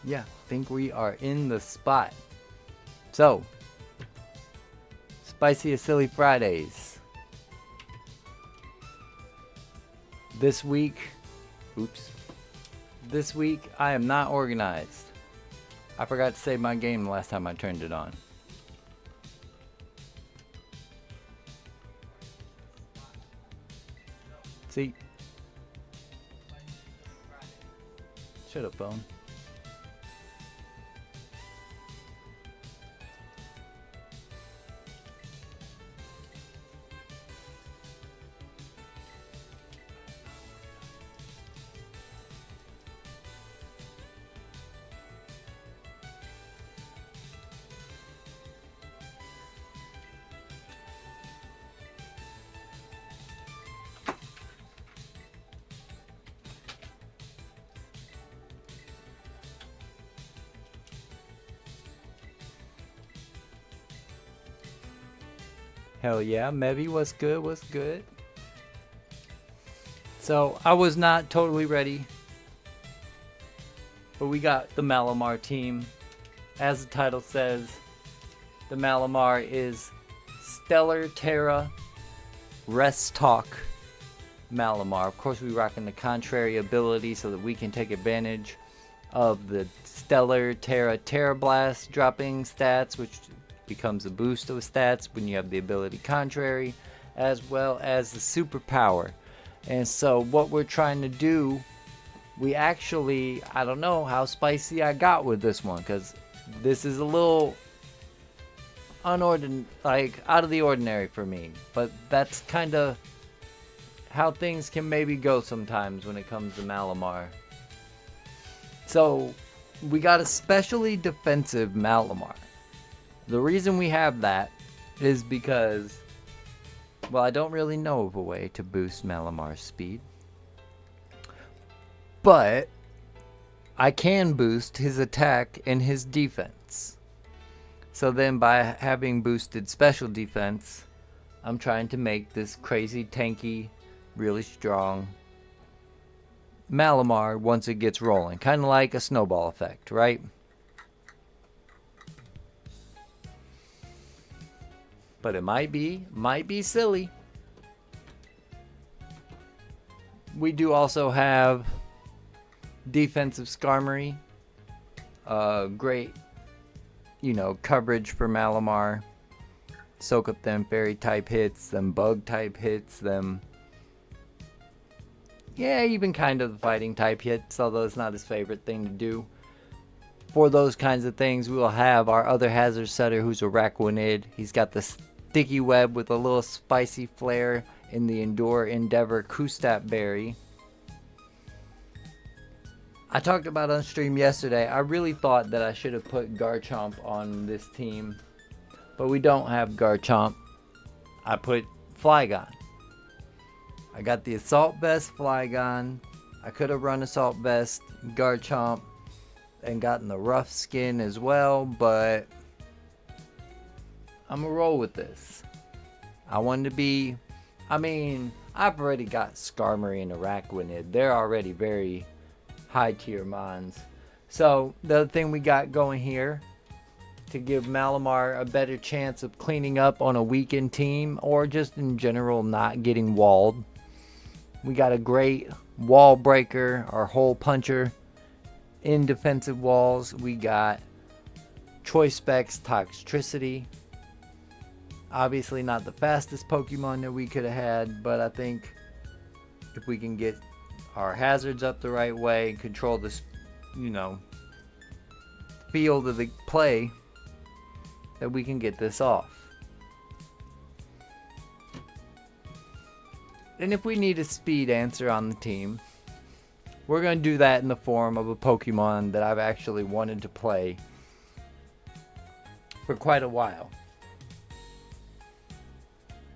Yeah, I think we are in the spot. So, Spicy or Silly Fridays. This week, this week I am not organized. I forgot to save my game the last time I turned it on. See? Shut up, phone. Hell yeah, Mevy, what's good, what's good? So, I was not totally ready, but we got the Malamar team. As the title says, the Malamar is Stellar Terra Rest Talk Malamar. Of course, we rocking the contrary ability so that we can take advantage of the Stellar Terra Blast dropping stats, which becomes a boost of stats when you have the ability contrary, as well as the superpower. And so what we're trying to do, we actually, I don't know how spicy I got with this one, because this is a little out of the ordinary for me, but that's kind of how things can maybe go sometimes when it comes to Malamar. So we got a specially defensive Malamar. The reason we have that is because, well, I don't really know of a way to boost Malamar's speed, but I can boost his attack and his defense. So then by having boosted special defense, I'm trying to make this crazy tanky, really strong Malamar once it gets rolling. Kind of like a snowball effect, right? But it might be silly. We do also have defensive Skarmory. Great, coverage for Malamar. Soak up them fairy type hits, them bug type hits, them... Yeah, even kind of the fighting type hits, although it's not his favorite thing to do. For those kinds of things, we will have our other hazard setter who's a Raquanid. He's got the sticky web with a little spicy flair in the Endure Endeavor Kustat Berry. I talked about on stream yesterday, I really thought that I should have put Garchomp on this team, but we don't have Garchomp. I put Flygon. I got the Assault Vest Flygon. I could have run Assault Vest Garchomp and gotten the rough skin as well, but I'm gonna roll with this. I wanted to be, I've already got Skarmory and Araquanid. They're already very high tier mons. So the other thing we got going here to give Malamar a better chance of cleaning up on a weakened team, or just in general not getting walled, we got a great wall breaker or hole puncher in defensive walls. We got Choice Specs Toxtricity. Obviously not the fastest Pokemon that we could have had, but I think if we can get our hazards up the right way and control this, field of the play, that we can get this off. And if we need a speed answer on the team, we're going to do that in the form of a Pokemon that I've actually wanted to play for quite a while.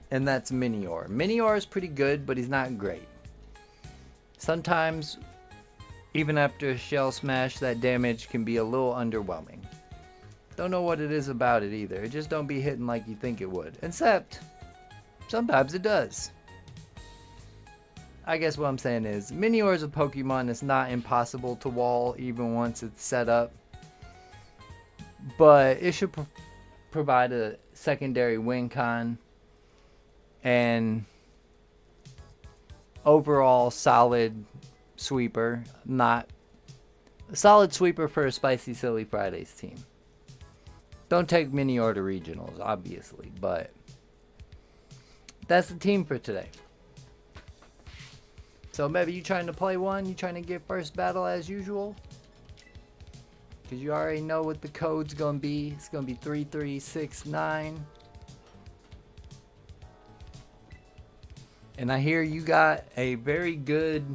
And that's Minior. Minior is pretty good, but he's not great. Sometimes, even after a Shell Smash, that damage can be a little underwhelming. Don't know what it is about it either. It just don't be hitting like you think it would. Except, sometimes it does. I guess what I'm saying is, Minior is a Pokemon that's not impossible to wall even once it's set up. But it should provide a secondary win con and overall solid sweeper. Not a solid sweeper for a Spicy Silly Fridays team. Don't take Minior to regionals, obviously, but that's the team for today. So maybe you trying to play one, you trying to get first battle as usual, because you already know what the code's gonna be. It's gonna be 3369. And I hear you got a very good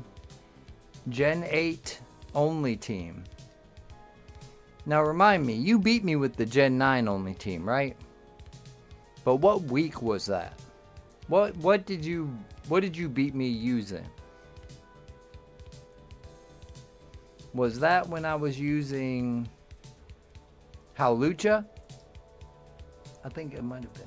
Gen 8 only team. Now remind me, you beat me with the Gen 9 only team, right? But what week was that? What did you beat me using? Was that when I was using Howlucha? I think it might have been.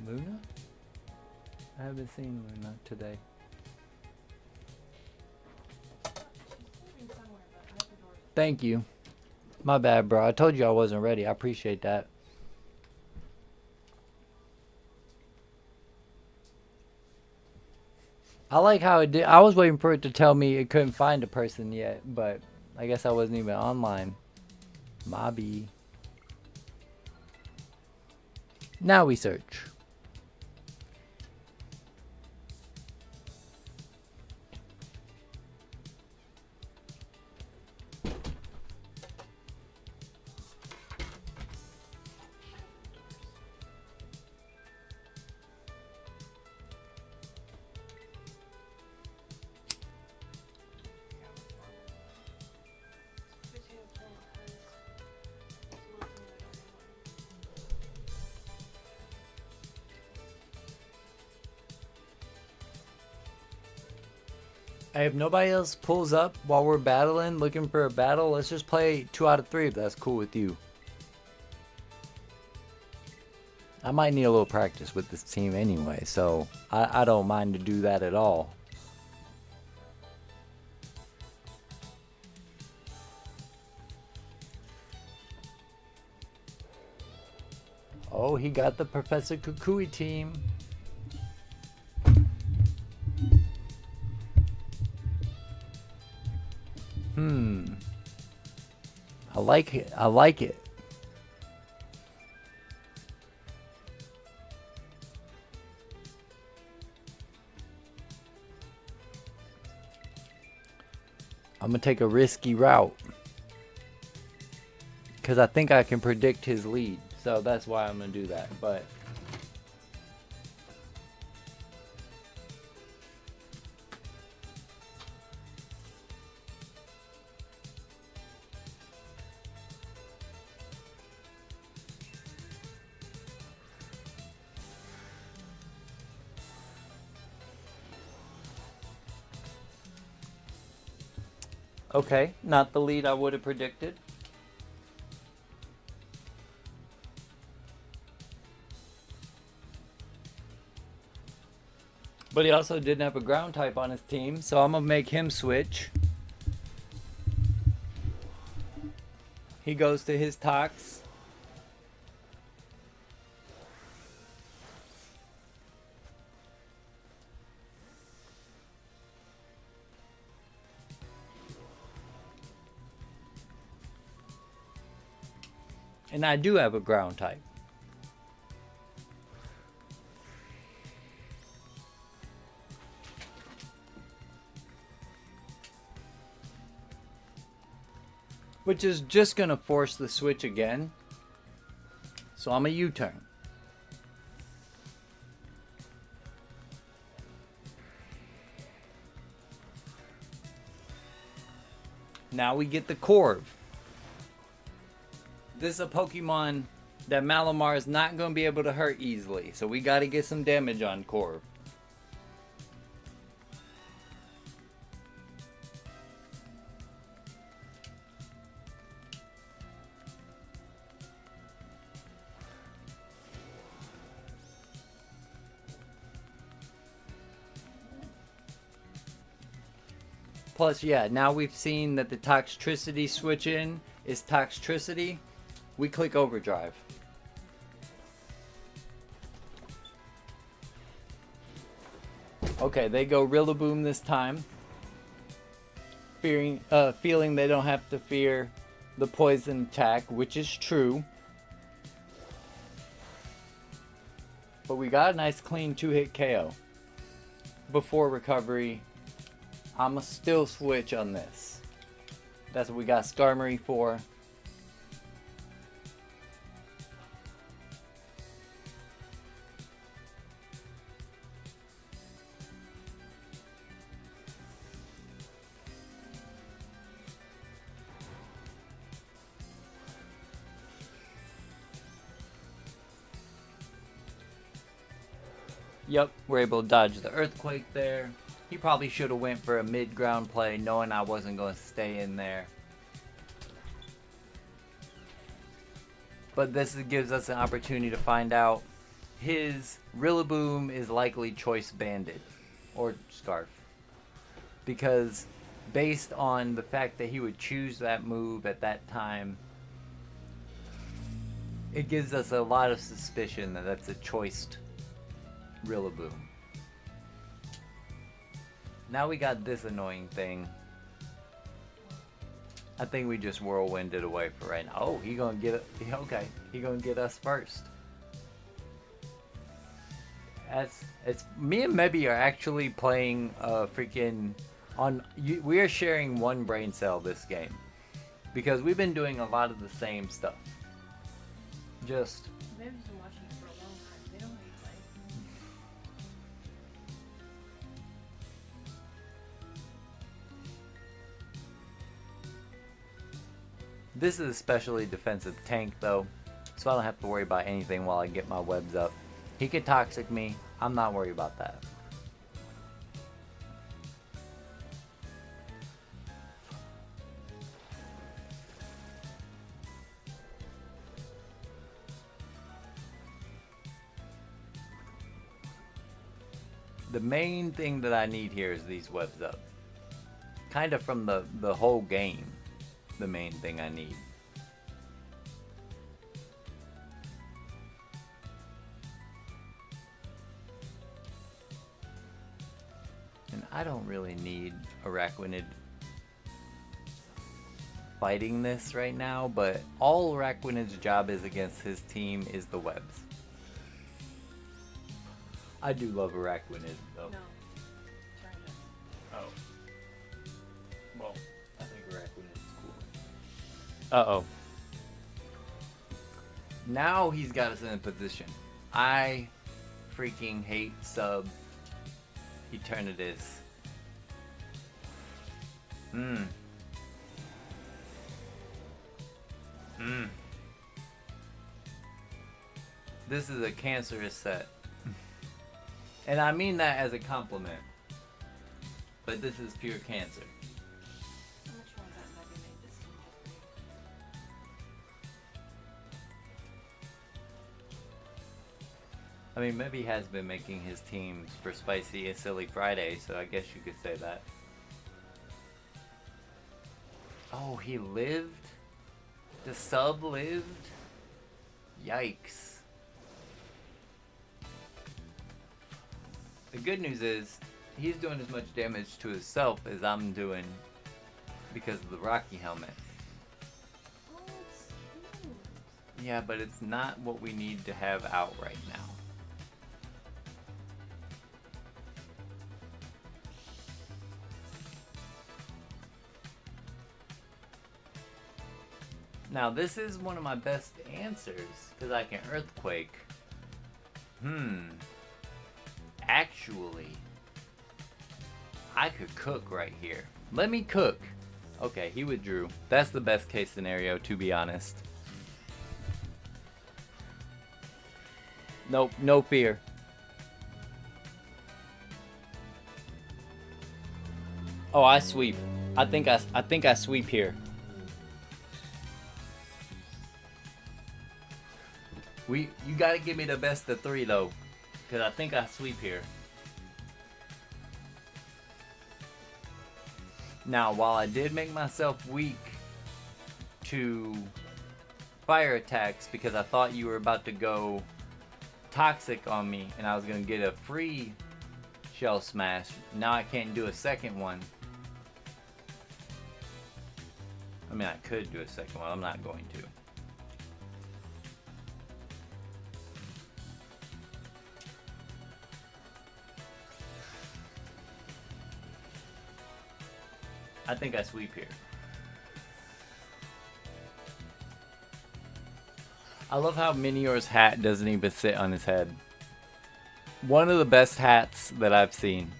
Luna? I haven't seen Luna today. Thank you. My bad, bro. I told you I wasn't ready. I appreciate that. I like how it did. I was waiting for it to tell me it couldn't find a person yet, but I guess I wasn't even online. Mobby. Now we search. Hey, if nobody else pulls up while we're battling, looking for a battle, let's just play 2 out of 3 if that's cool with you. I might need a little practice with this team anyway, so I don't mind to do that at all. Oh, he got the Professor Kukui team. I like it. I like it. I'm going to take a risky route, because I think I can predict his lead. So that's why I'm going to do that. But okay, not the lead I would have predicted. But he also didn't have a ground type on his team, so I'm going to make him switch. He goes to his Tox. And I do have a ground type. Which is just going to force the switch again. So I'm a U-turn. Now we get the Corv. This is a Pokemon that Malamar is not going to be able to hurt easily. So we got to get some damage on Corv. Plus, yeah, now we've seen that the Toxtricity switch in is Toxtricity. We click Overdrive. Okay, they go Rillaboom this time. Feeling they don't have to fear the poison attack, which is true. But we got a nice clean 2-hit KO. Before recovery, I'ma still switch on this. That's what we got Skarmory for. Yep, we're able to dodge the earthquake there. He probably should have went for a mid-ground play, knowing I wasn't going to stay in there. But this gives us an opportunity to find out his Rillaboom is likely Choice Banded or Scarf. Because based on the fact that he would choose that move at that time, it gives us a lot of suspicion that that's a choiced Rillaboom. Now we got this annoying thing. I think we just whirlwinded away for right now. Oh, he gonna get it. Okay, he gonna get us first. It's me and Mebby are actually playing freaking on. We are sharing one brain cell this game because we've been doing a lot of the same stuff. Just. Mebby's been watching it for a long time. They don't know you play. This is a specially defensive tank though, so I don't have to worry about anything while I get my webs up. He could toxic me, I'm not worried about that. The main thing that I need here is these webs up. Kind of from the whole game. The main thing I need. And I don't really need Araquanid fighting this right now, but all Araquanid's job is against his team is the webs. I do love Araquanid though. No. Try this. Oh. Well, I think Araquanid is cool. Uh-oh. Now he's got us in a position. I freaking hate sub Eternatus. This is a cancerous set. And I mean that as a compliment. But this is pure cancer. How much more of that Mebby made this seem I mean, maybe he has been making his teams for Spicy and Silly Friday, so I guess you could say that. Oh, he lived? The sub lived? Yikes. The good news is, he's doing as much damage to himself as I'm doing because of the Rocky helmet. Oh, it's cute. Yeah, but it's not what we need to have out right now. Now this is one of my best answers because I can earthquake. Actually, I could cook right here. Let me cook. Okay, he withdrew. That's the best case scenario, to be honest. Nope, no fear. Oh, I sweep. I think I sweep here. You gotta give me the best of 3 though, because I think I sweep here. Now, while I did make myself weak to fire attacks because I thought you were about to go toxic on me and I was gonna get a free shell smash, now I can't do a second one. I mean, I could do a second one, I'm not going to. I think I sweep here. I love how Minior's hat doesn't even sit on his head. One of the best hats that I've seen.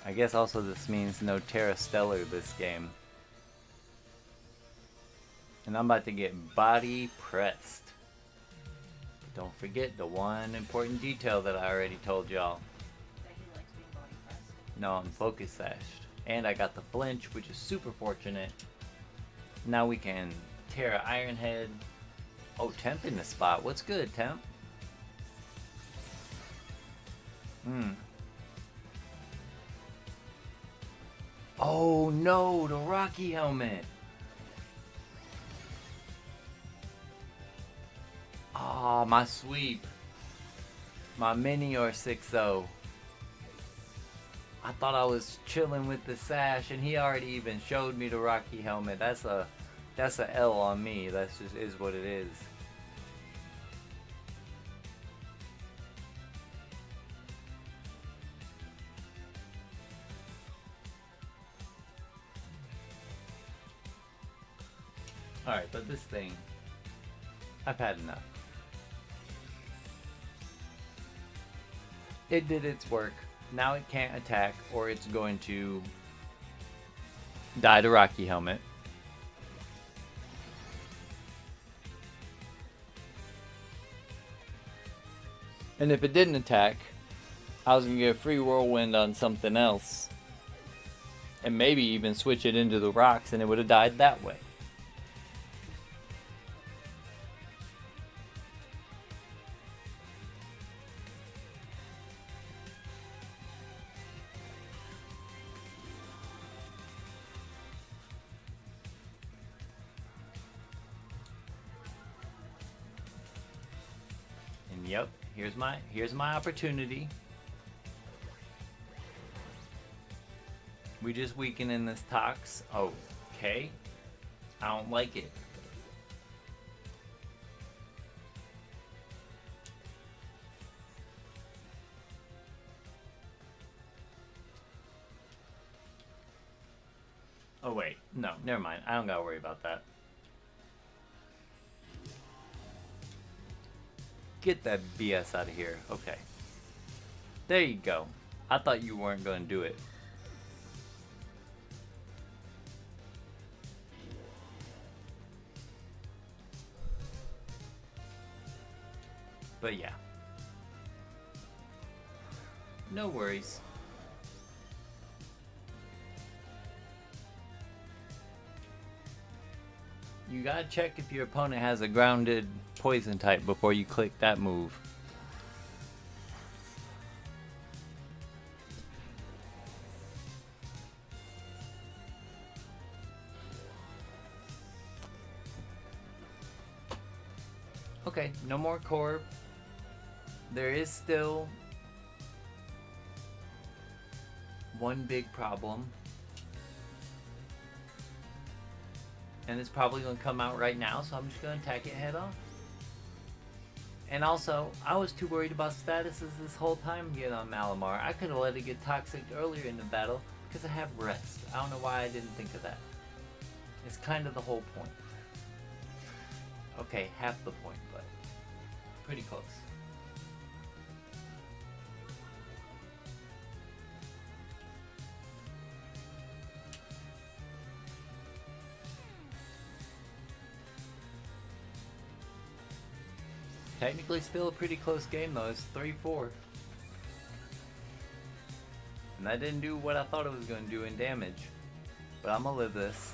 I guess also this means no Terra Stellar this game. And I'm about to get body pressed. But don't forget the one important detail that I already told y'all. That he likes being body pressed. No, I'm focus sashed. And I got the flinch, which is super fortunate. Now we can Terra Iron Head. Oh, Temp in the spot. What's good, Temp? Oh no, the Rocky helmet. Ah, my sweep. My mini or 6-0. I thought I was chilling with the sash and he already even showed me the Rocky helmet. That's a L on me. That's just is what it is. Alright, but this thing, I've had enough. It did its work. Now it can't attack or it's going to die to Rocky helmet. And if it didn't attack, I was going to get a free whirlwind on something else. And maybe even switch it into the rocks and it would have died that way. Yep, here's my opportunity. We just weakening this tox. Okay. I don't like it. Oh wait, no, never mind. I don't gotta worry about that. Get that BS out of here. Okay. There you go. I thought you weren't going to do it. But yeah. No worries. You gotta check if your opponent has a grounded poison type before you click that move. Okay, no more Corb. There is still one big problem. And it's probably going to come out right now, so I'm just going to attack it head on. And also, I was too worried about statuses this whole time getting on Malamar. I could have let it get toxic earlier in the battle because I have rest. I don't know why I didn't think of that. It's kind of the whole point. Okay, half the point, but pretty close. Technically still a pretty close game though, it's 3-4. And that didn't do what I thought it was going to do in damage. But I'm going to live this.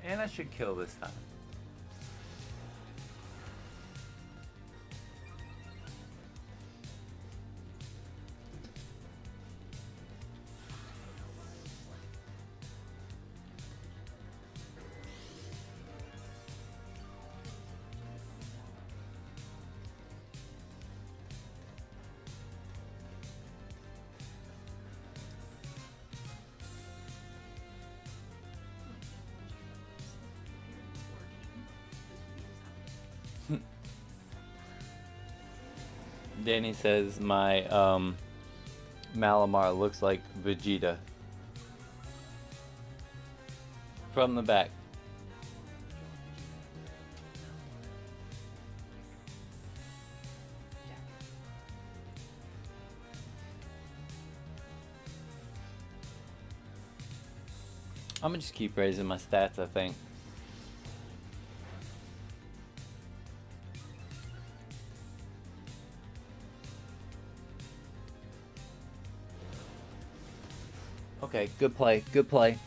And I should kill this time. Danny says my Malamar looks like Vegeta. From the back. I'm gonna just keep raising my stats, I think. Okay, good play, good play.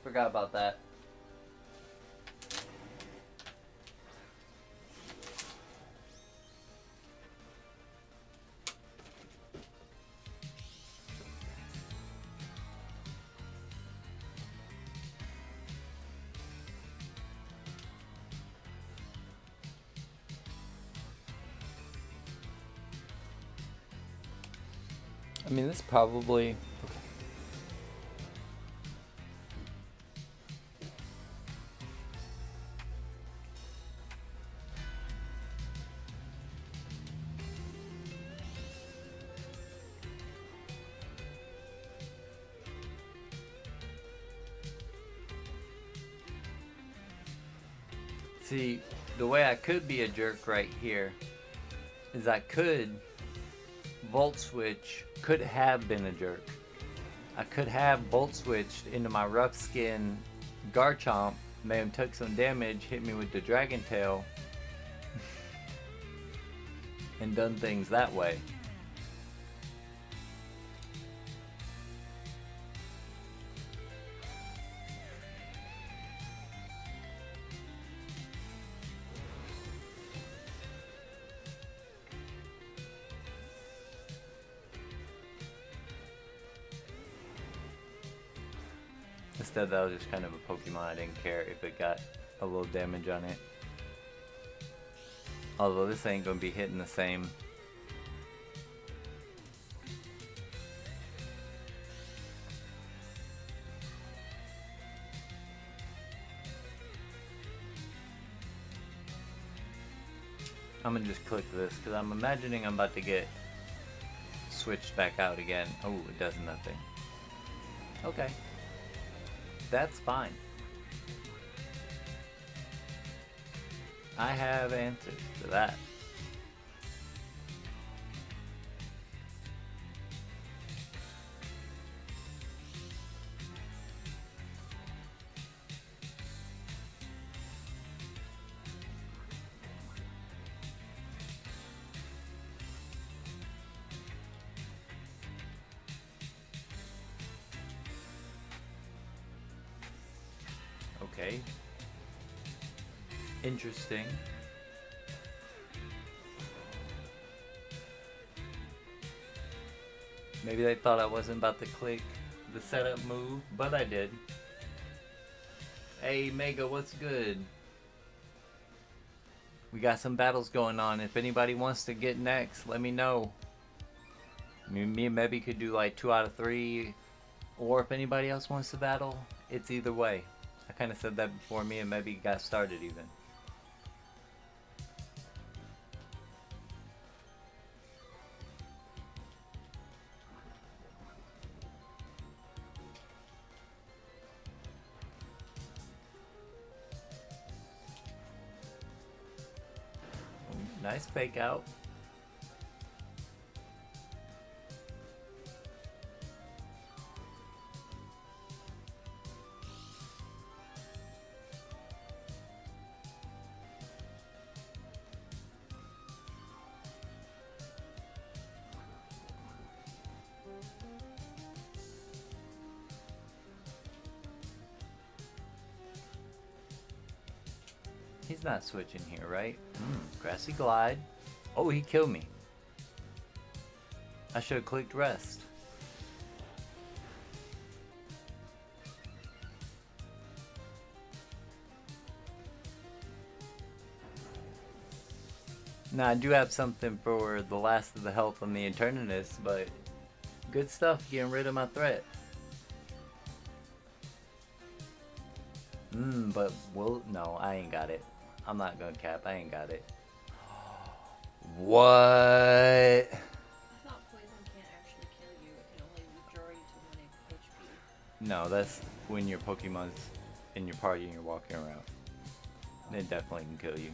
Forgot about that. I mean, this probably... See, the way I could be a jerk right here is I could Volt Switch, could have been a jerk. I could have Volt Switched into my Rough Skin Garchomp, made him took some damage, hit me with the Dragon Tail, and done things that way. Instead, that was just kind of a Pokemon. I didn't care if it got a little damage on it. Although this ain't gonna be hitting the same. I'm gonna just click this because I'm imagining I'm about to get switched back out again. Oh, it does nothing. Okay. That's fine. I have answers to that. Okay. Interesting. Maybe they thought I wasn't about to click the setup move, but I did. Hey Mega, what's good? We got some battles going on. If anybody wants to get next, let me know. Me and maybe could do like 2 out of 3, or if anybody else wants to battle, it's either way. I kind of said that before me and maybe got started even. Nice fake out. He's not switching here, right? Grassy glide. Oh, he killed me. I should have clicked rest. Now, I do have something for the last of the health on the Eternatus, but good stuff getting rid of my threat. But no, I ain't got it. I'm not gonna cap, I ain't got it. What? I thought poison can't actually kill you. It can only withdraw you to 1 HP. No, that's when your Pokemon's in your party and you're walking around. It definitely can kill you.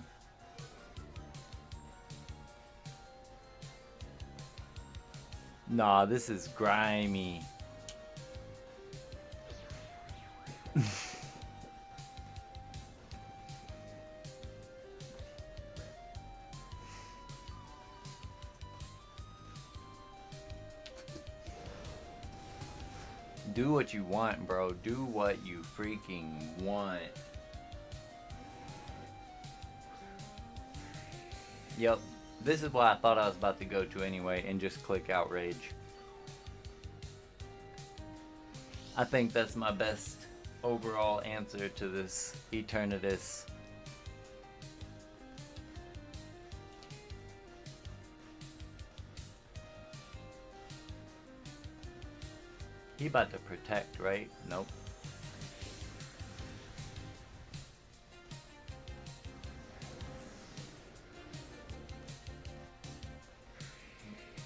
Nah, this is grimy. Do what you want, bro. Do what you freaking want. Yep. This is what I thought I was about to go to anyway, and just click outrage. I think that's my best overall answer to this Eternatus. He about to protect, right? Nope.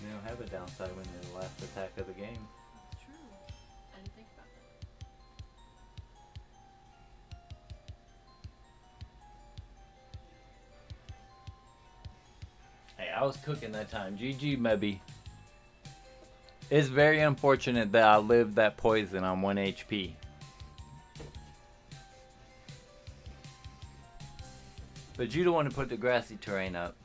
You don't have a downside when you're the last attack of the game. True. I didn't think about that. Hey, I was cooking that time. GG, maybe. It's very unfortunate that I lived that poison on 1 HP. But you don't want to put the grassy terrain up.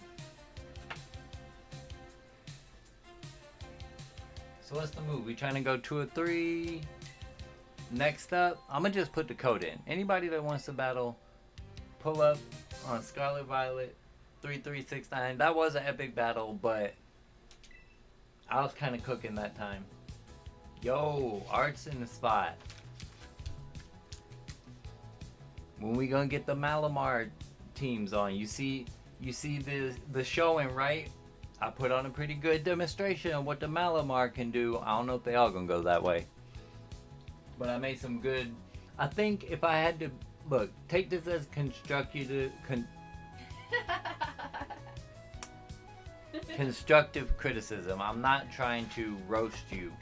So what's the move? We trying to go 2 or 3? Next up, I'm going to just put the code in. Anybody that wants to battle, pull up on Scarlet Violet 3369. That was an epic battle, but I was kind of cooking that time. Yo, Art's in the spot. When we gonna get the Malamar teams on? You see the showing, right? I put on a pretty good demonstration of what the Malamar can do. I don't know if they all gonna go that way, but I made some good. I think if I had to look, take this as constructive. Constructive criticism. I'm not trying to roast you,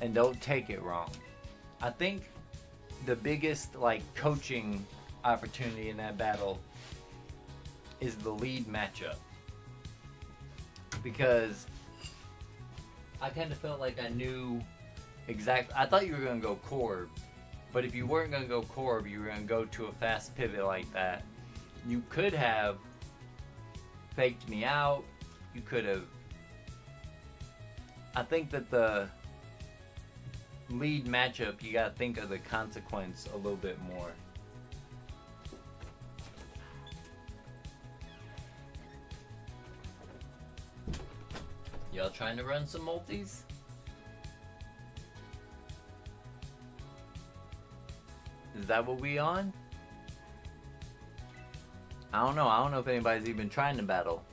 and don't take it wrong. I think the biggest coaching opportunity in that battle is the lead matchup, because I kind of felt like I knew exactly. I thought you were gonna go Corb, but if you weren't gonna go Corb, you were gonna go to a fast pivot like that. You could have faked me out. You could have. I think that the lead matchup, you gotta think of the consequence a little bit more. Y'all trying to run some multis? Is that what we on? I don't know. I don't know if anybody's even trying to battle.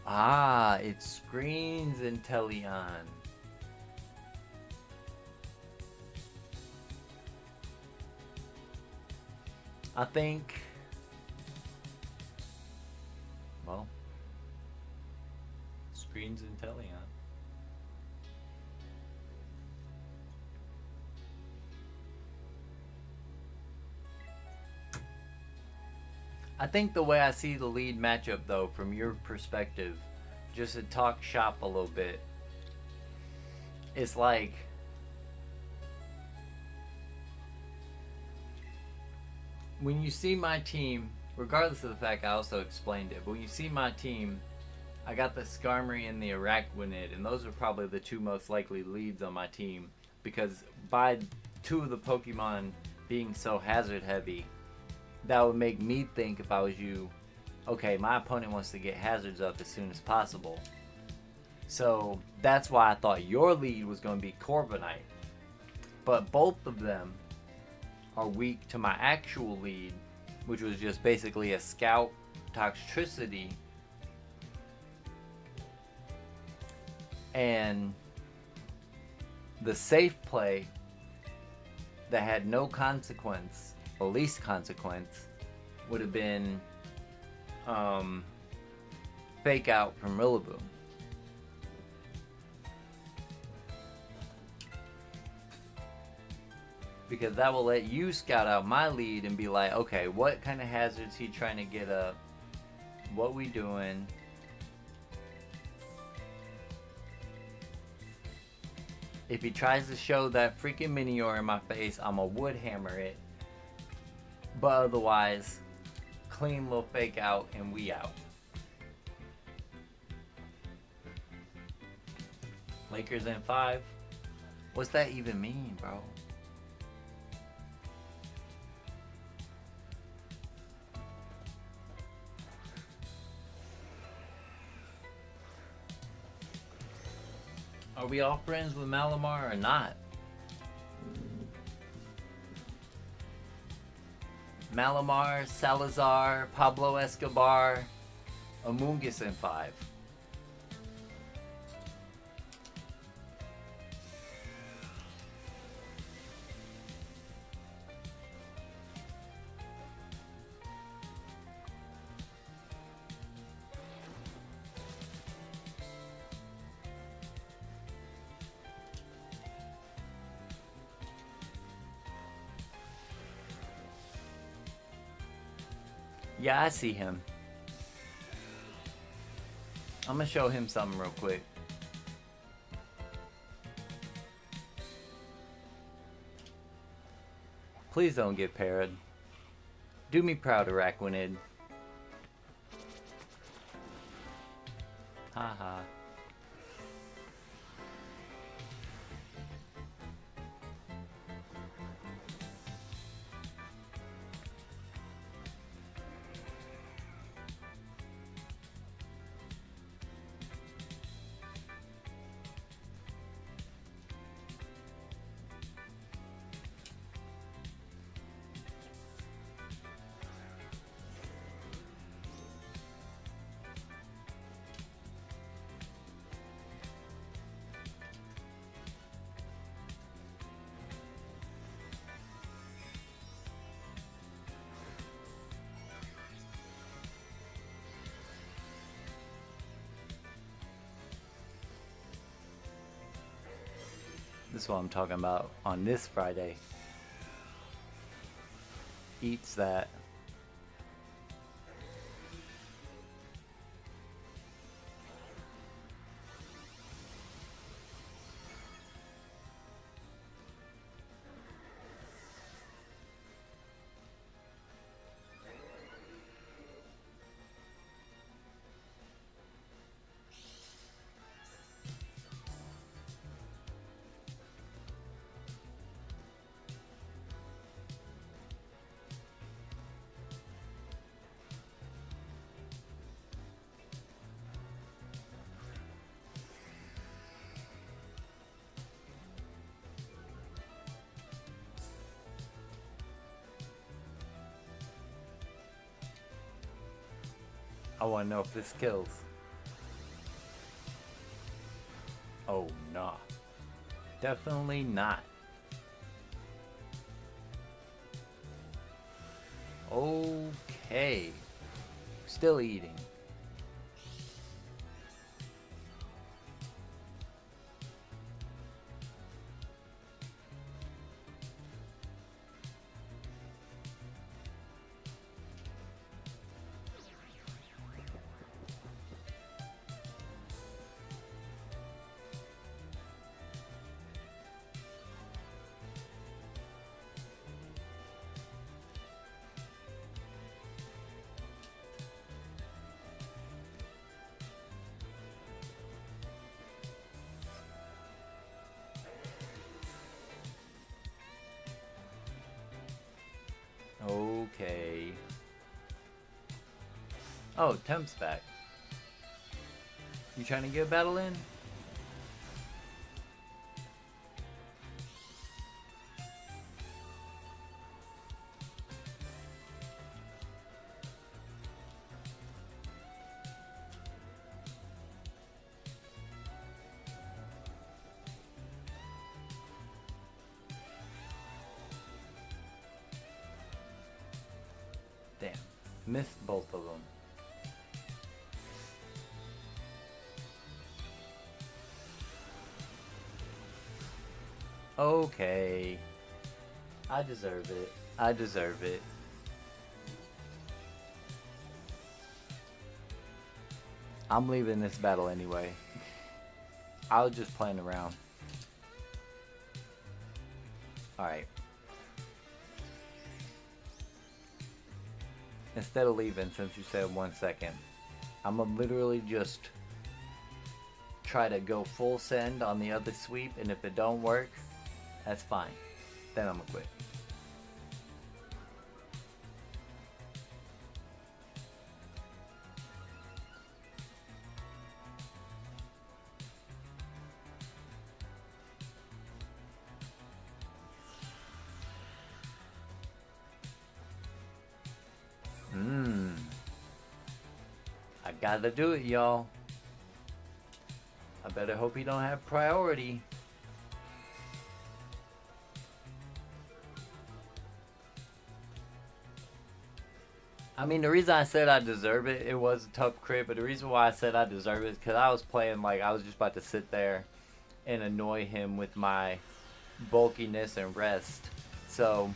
Ah, it screens Inteleon. I think, well, screens Inteleon. I think the way I see the lead matchup, though, from your perspective, just to talk shop a little bit, it's like when you see my team, regardless of the fact I also explained it, but when you see my team, I got the Skarmory and the Araquanid, and those are probably the two most likely leads on my team, because by two of the Pokemon being so hazard heavy, that would make me think, if I was you, okay, my opponent wants to get hazards up as soon as possible. So that's why I thought your lead was going to be Corviknight. But both of them are weak to my actual lead, which was just basically a Scout Toxtricity. And the safe play that had no consequence, or least consequence, would have been Fake Out from Rillaboom. Because that will let you scout out my lead and be like, okay, what kind of hazards he trying to get up? What we doing? If he tries to show that freaking Minior in my face, I'm a wood hammer it. But otherwise, clean little Fake Out and we out. Lakers in 5? What's that even mean, bro? Are we all friends with Malamar or not? Malamar, Salazar, Pablo Escobar, Amoonguss in 5. Yeah, I see him. I'm gonna show him something real quick. Please don't get parried. Do me proud, Araquanid. Haha. This is what I'm talking about on this Friday. Eats that. I want to know if this kills. Oh, nah. Definitely not. Okay. Still eating. Okay. Oh, Temp's back. You trying to get a battle in? Damn. Missed both of them. Okay. I deserve it. I deserve it. I'm leaving this battle anyway. I was just playing around. Alright. Instead of leaving, since you said 1 second, I'm gonna literally just try to go full send on the other sweep, and if it don't work, that's fine. Then I'm gonna quit. I gotta do it, y'all. I better hope he don't have priority. I mean, the reason I said I deserve it, it was a tough crit, but the reason why I said I deserve it is because I was playing like I was just about to sit there and annoy him with my bulkiness and rest. So,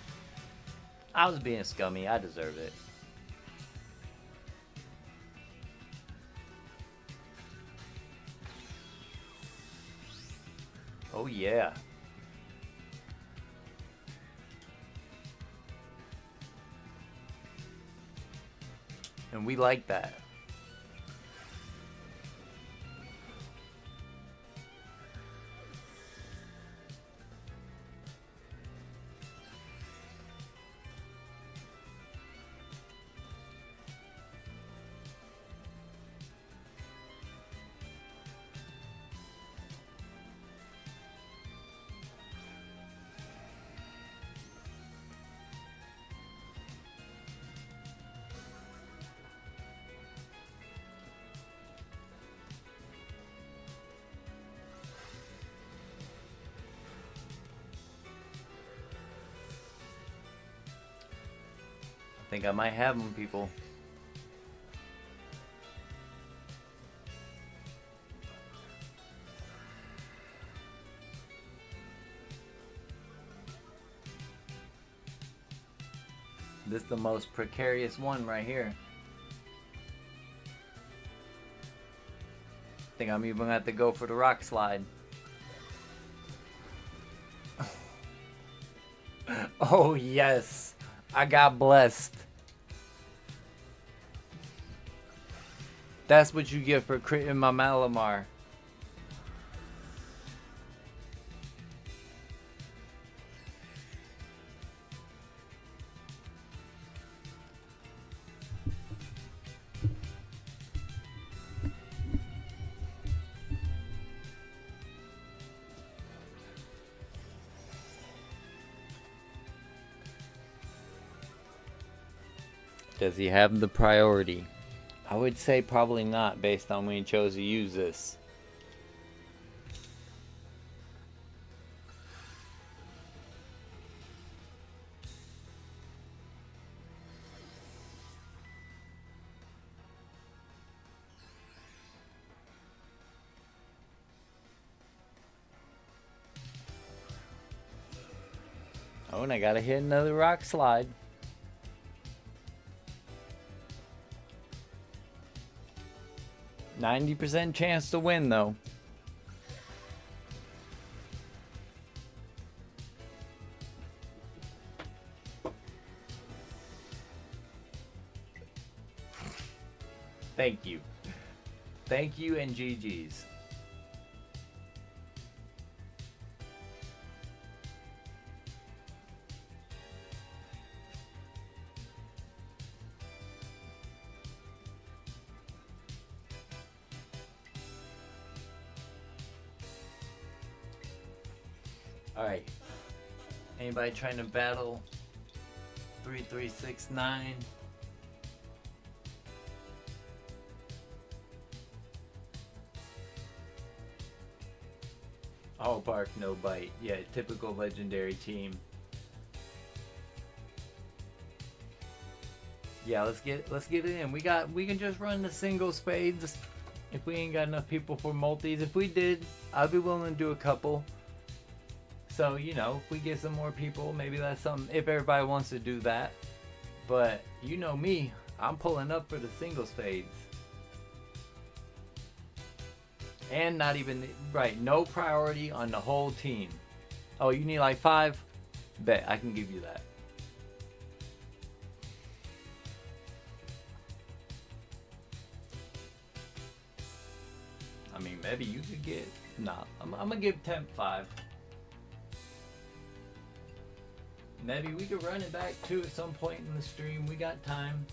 I was being scummy. I deserve it. Oh yeah. And we like that. I think I might have them, people. This is the most precarious one right here. I think I'm even gonna have to go for the rock slide. Oh yes, I got blessed. That's what you get for critting my Malamar. Does he have the priority? I would say probably not, based on when he chose to use this. Oh, and I gotta hit another rock slide. %90 chance to win, though. Thank you. Thank you and GG's. Alright. Anybody trying to battle 3369? All bark, no bite. Yeah, typical legendary team. Yeah, let's get it in. We can just run the single spades if we ain't got enough people for multis. If we did, I'd be willing to do a couple. So, you know, if we get some more people, maybe that's something, if everybody wants to do that. But you know me, I'm pulling up for the single spades. And not even, right, no priority on the whole team. Oh, you need like 5? Bet, I can give you that. I mean, maybe you could get, nah, I'm gonna give Temp 5. Maybe we could run it back too at some point in the stream. We got time.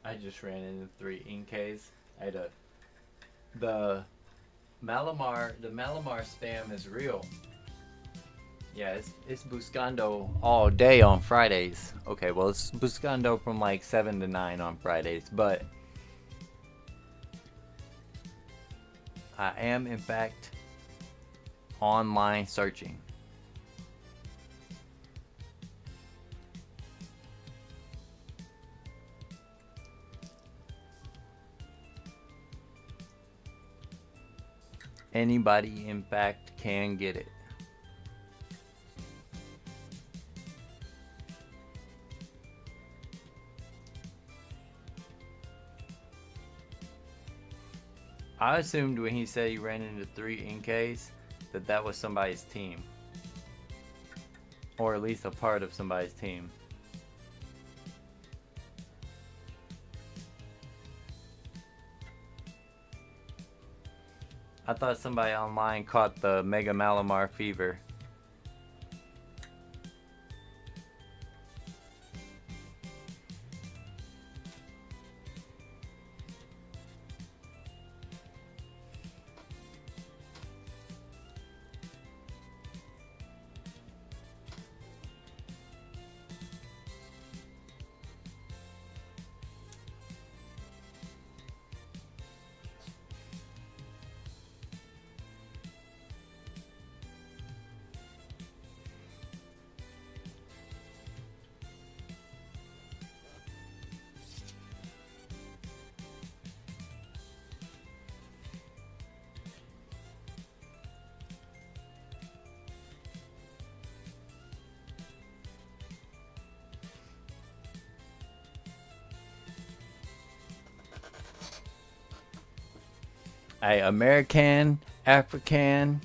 I just ran into 3 Inks. I had the Malamar spam is real. Yeah, it's Buscando all day on Fridays. Okay, well it's Buscando from like 7 to 9 on Fridays, but I am in fact online searching. Anybody in fact can get it. I assumed when he said he ran into 3 Inks that was somebody's team. Or at least a part of somebody's team. I thought somebody online caught the Mega Malamar fever. American, African,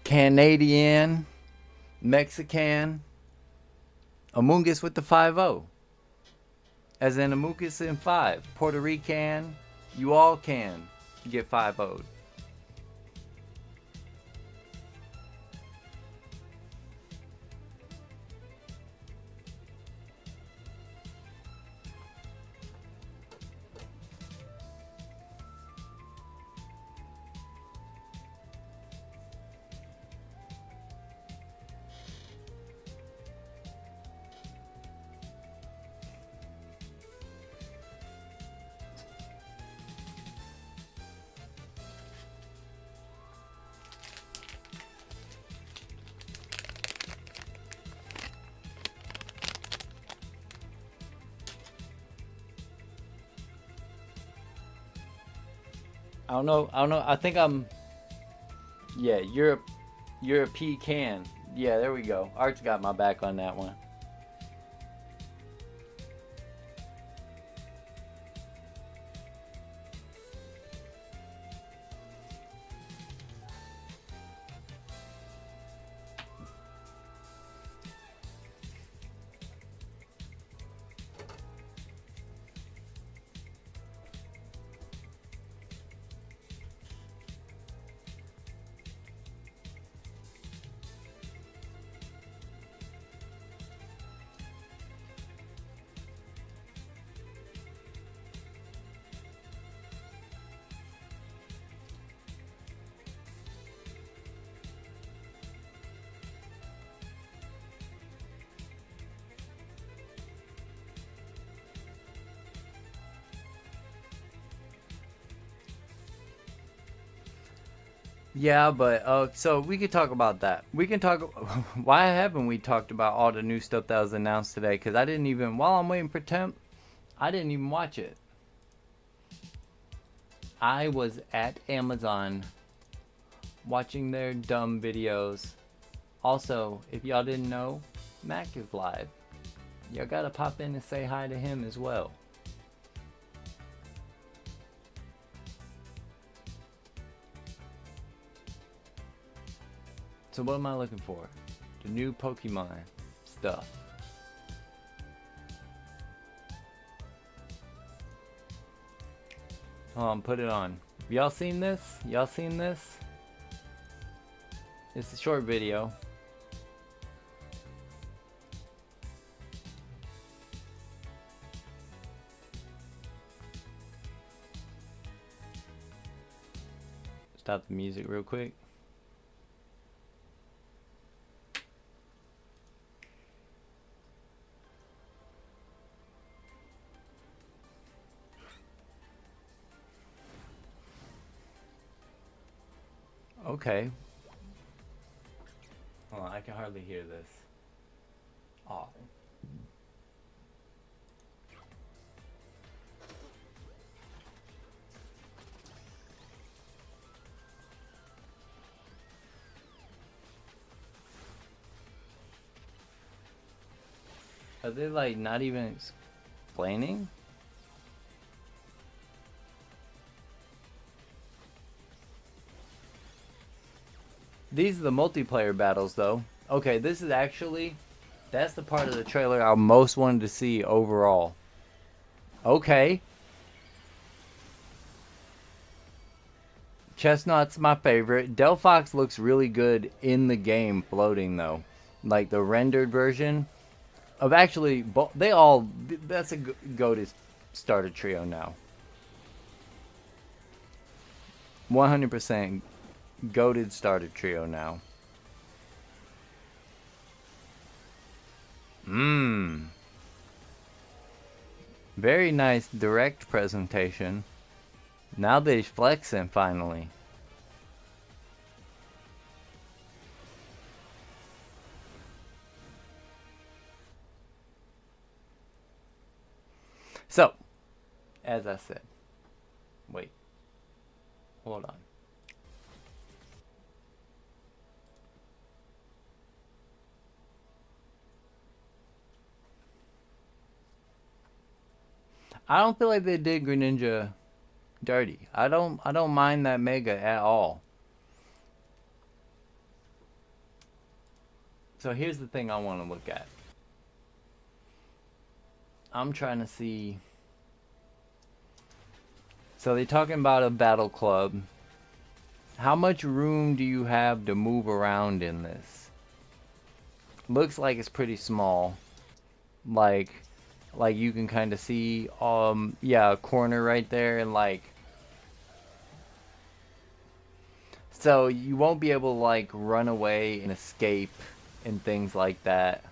Canadian, Mexican, Among Us with the 5-0. As in Among Us in 5. Puerto Rican, you all can get 5-0'd. I don't know. I think I'm. Yeah, you're a pecan. Yeah, there we go. Art's got my back on that one. Yeah, but so we could talk about that. We can talk. Why haven't we talked about all the new stuff that was announced today? Because I didn't even. While I'm waiting for Temp, I didn't even watch it. I was at Amazon watching their dumb videos. Also, if y'all didn't know, Mac is live. Y'all gotta pop in and say hi to him as well. So what am I looking for? The new Pokemon stuff. Hold on, put it on. Y'all seen this? Y'all seen this? It's a short video. Stop the music real quick. Okay. Hold on, I can hardly hear this. Oh. Are they like not even explaining? These are the multiplayer battles though. Okay, this is actually, that's the part of the trailer I most wanted to see overall. Okay. Chestnut's my favorite. Delphox looks really good in the game floating though. Like the rendered version of actually, they all, that's a goated starter trio now. 100% goated starter trio now. Very nice direct presentation. Now they're flexing finally. So, as I said, wait, hold on. I don't feel like they did Greninja dirty. I don't mind that Mega at all. So here's the thing I want to look at. I'm trying to see. So they're talking about a battle club. How much room do you have to move around in this? Looks like it's pretty small. Like you can kind of see yeah, a corner right there, and like, so you won't be able to like run away and escape and things like that.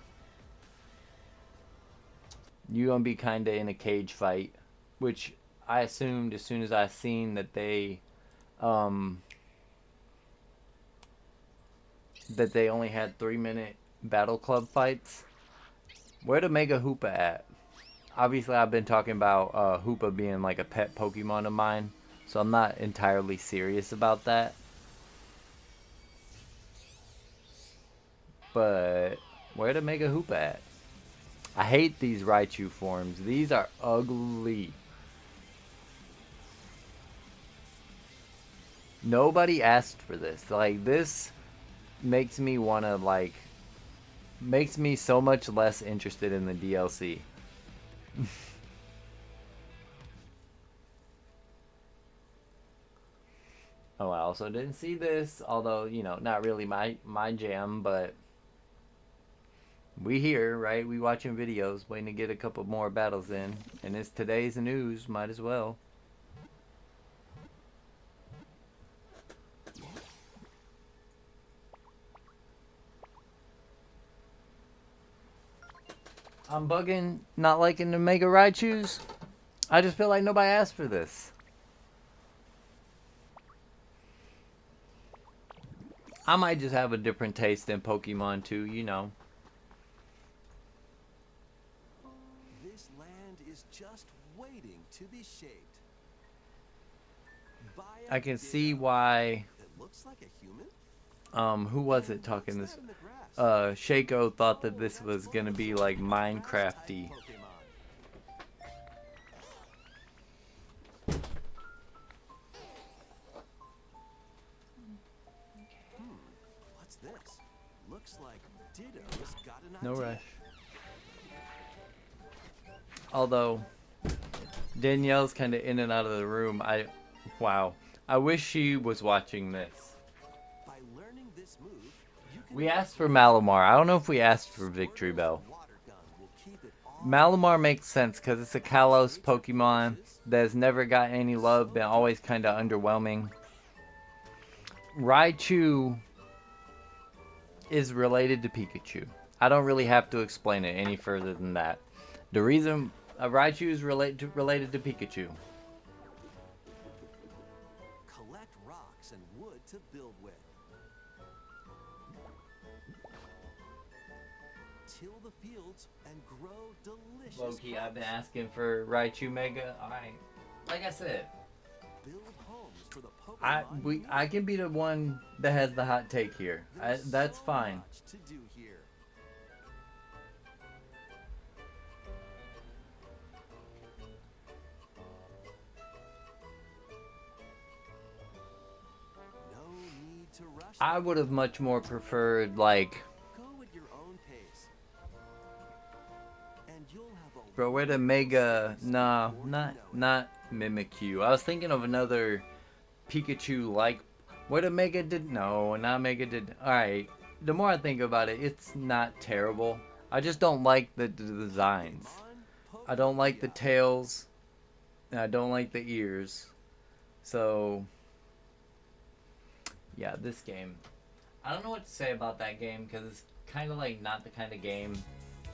You're gonna be kind of in a cage fight, which I assumed as soon as I seen that they only had 3-minute battle club fights. Where the Mega Hoopa at? Obviously, I've been talking about Hoopa being like a pet Pokemon of mine, so I'm not entirely serious about that. But where the Mega Hoopa at? I hate these Raichu forms. These are ugly. Nobody asked for this. Like, this makes me want to, like, makes me so much less interested in the DLC. Oh, I also didn't see this, although, you know, not really my jam, but we here, right? We watching videos, waiting to get a couple more battles in, and it's today's news, might as well. I'm bugging, not liking the Mega Raichus. I just feel like nobody asked for this. I might just have a different taste in Pokemon too, you know. This land is just waiting to be shaped. I can see why. It looks like a human. Who was it talking this? Shaco thought that this was gonna be like Minecrafty. What's this? Looks like Ditto's got an No idea. rush. Although Danielle's kind of in and out of the room. Wow. I wish she was watching this. By learning this move, you can We asked for Malamar. I don't know if we asked for Victory Bell. water gun will keep it all Malamar makes sense because it's a Kalos Pokemon that's never got any love, been always kind of underwhelming. Raichu is related to Pikachu. I don't really have to explain it any further than that. The reason Raichu is related to Pikachu. collect rocks and wood to build with. Till the fields and grow delicious Loki, I've been crops. asking for Raichu Mega. Alright. Like I said, Build homes for the Pokemon. I can be the one that has the hot take here. That's so fine. much to do here. No need to rush. I would have much more preferred, like, Go at your own pace. And you'll have a bro, where the Mega? Nah, not Mimikyu. I was thinking of another Pikachu like. Where the Mega did? No, not Mega did. All right. The more I think about it, it's not terrible. I just don't like the designs. I don't like the tails, and I don't like the ears. So, yeah, this game. I don't know what to say about that game because it's kind of like not the kind of game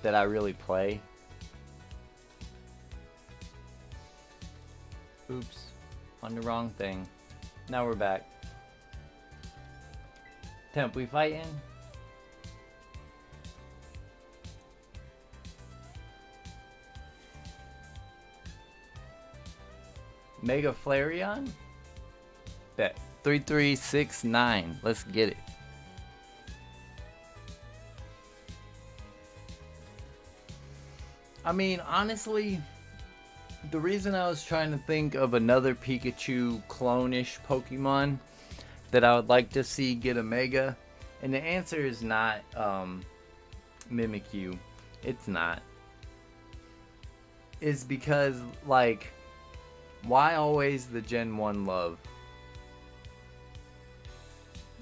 that I really play. Oops, on the wrong thing. Now we're back. Temp, we fighting? Mega Flareon? Bet. 3369. Let's get it. I mean, honestly, the reason I was trying to think of another Pikachu clone-ish Pokemon that I would like to see get a Mega, and the answer is not Mimikyu. It's not. is because, like, why always the Gen 1 love?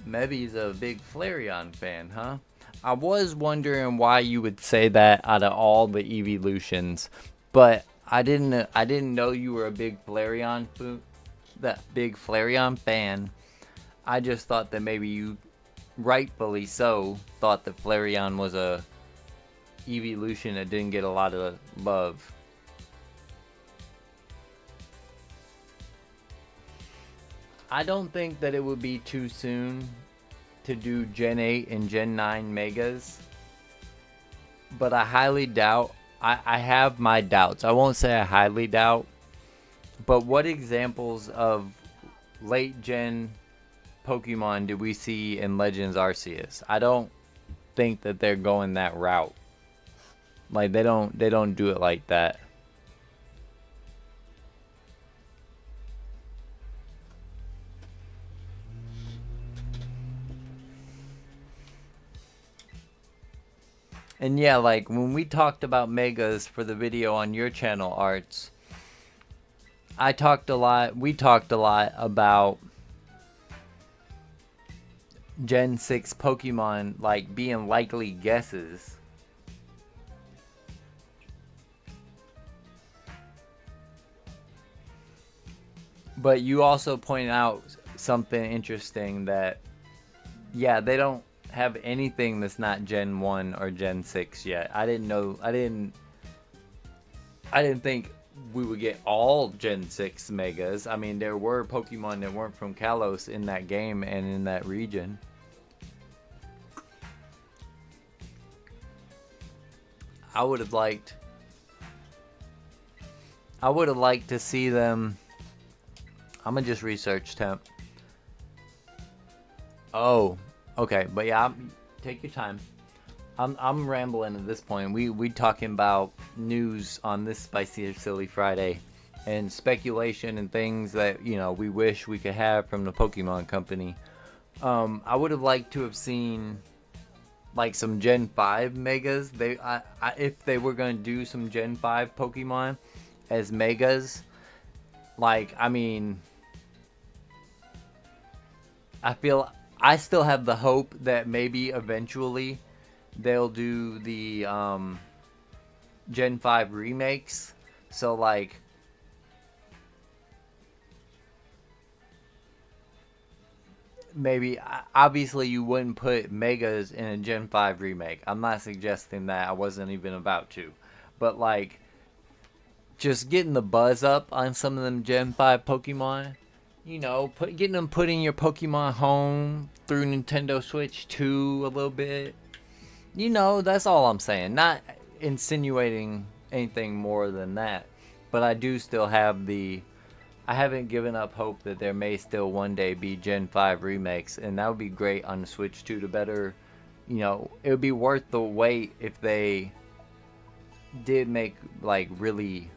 Maybe he's a big Flareon fan, huh? I was wondering why you would say that out of all the evolutions, but I didn't know you were a big Flareon fan. I just thought that maybe you, rightfully so, thought that Flareon was a evolution that didn't get a lot of love. I don't think that it would be too soon to do Gen 8 and Gen 9 Megas, but I highly doubt. I have my doubts. I won't say I highly doubt, but what examples of late gen Pokemon did we see in Legends Arceus? I don't think that they're going that route. Like they don't do it like that. And yeah, like when we talked about Megas for the video on your channel, Arts, we talked a lot about Gen 6 Pokemon like being likely guesses. But you also point out something interesting that, yeah, they don't have anything that's not Gen 1 or Gen 6 yet. I didn't think we would get all Gen 6 Megas. I mean, there were Pokemon that weren't from Kalos in that game and in that region. I would have liked to see them. I'm gonna just research temp. Oh, okay, but yeah, take your time. I'm rambling at this point. We talking about news on this Spicy or Silly Friday, and speculation and things that we wish we could have from the Pokemon Company. I would have liked to have seen like some Gen 5 Megas. If they were gonna do some Gen 5 Pokemon as Megas, like I mean, I still have the hope that maybe eventually they'll do the Gen 5 remakes. So like maybe, obviously you wouldn't put Megas in a Gen 5 remake. I'm not suggesting that. I wasn't even about to. But like just getting the buzz up on some of them Gen 5 Pokemon. Getting them putting your Pokemon home through Nintendo Switch 2 a little bit. That's all I'm saying. Not insinuating anything more than that. But I do still have I haven't given up hope that there may still one day be Gen 5 remakes. And that would be great on the Switch 2 to better, it would be worth the wait if they did make, like, really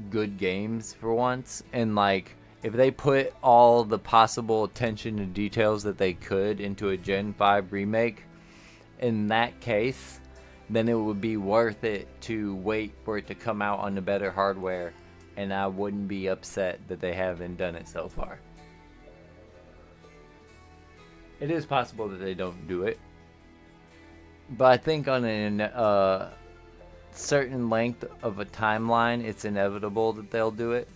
good games for once. And, like, if they put all the possible attention and details that they could into a Gen 5 remake, in that case, then it would be worth it to wait for it to come out on the better hardware, and I wouldn't be upset that they haven't done it so far. It is possible that they don't do it, but I think on a certain length of a timeline, it's inevitable that they'll do it.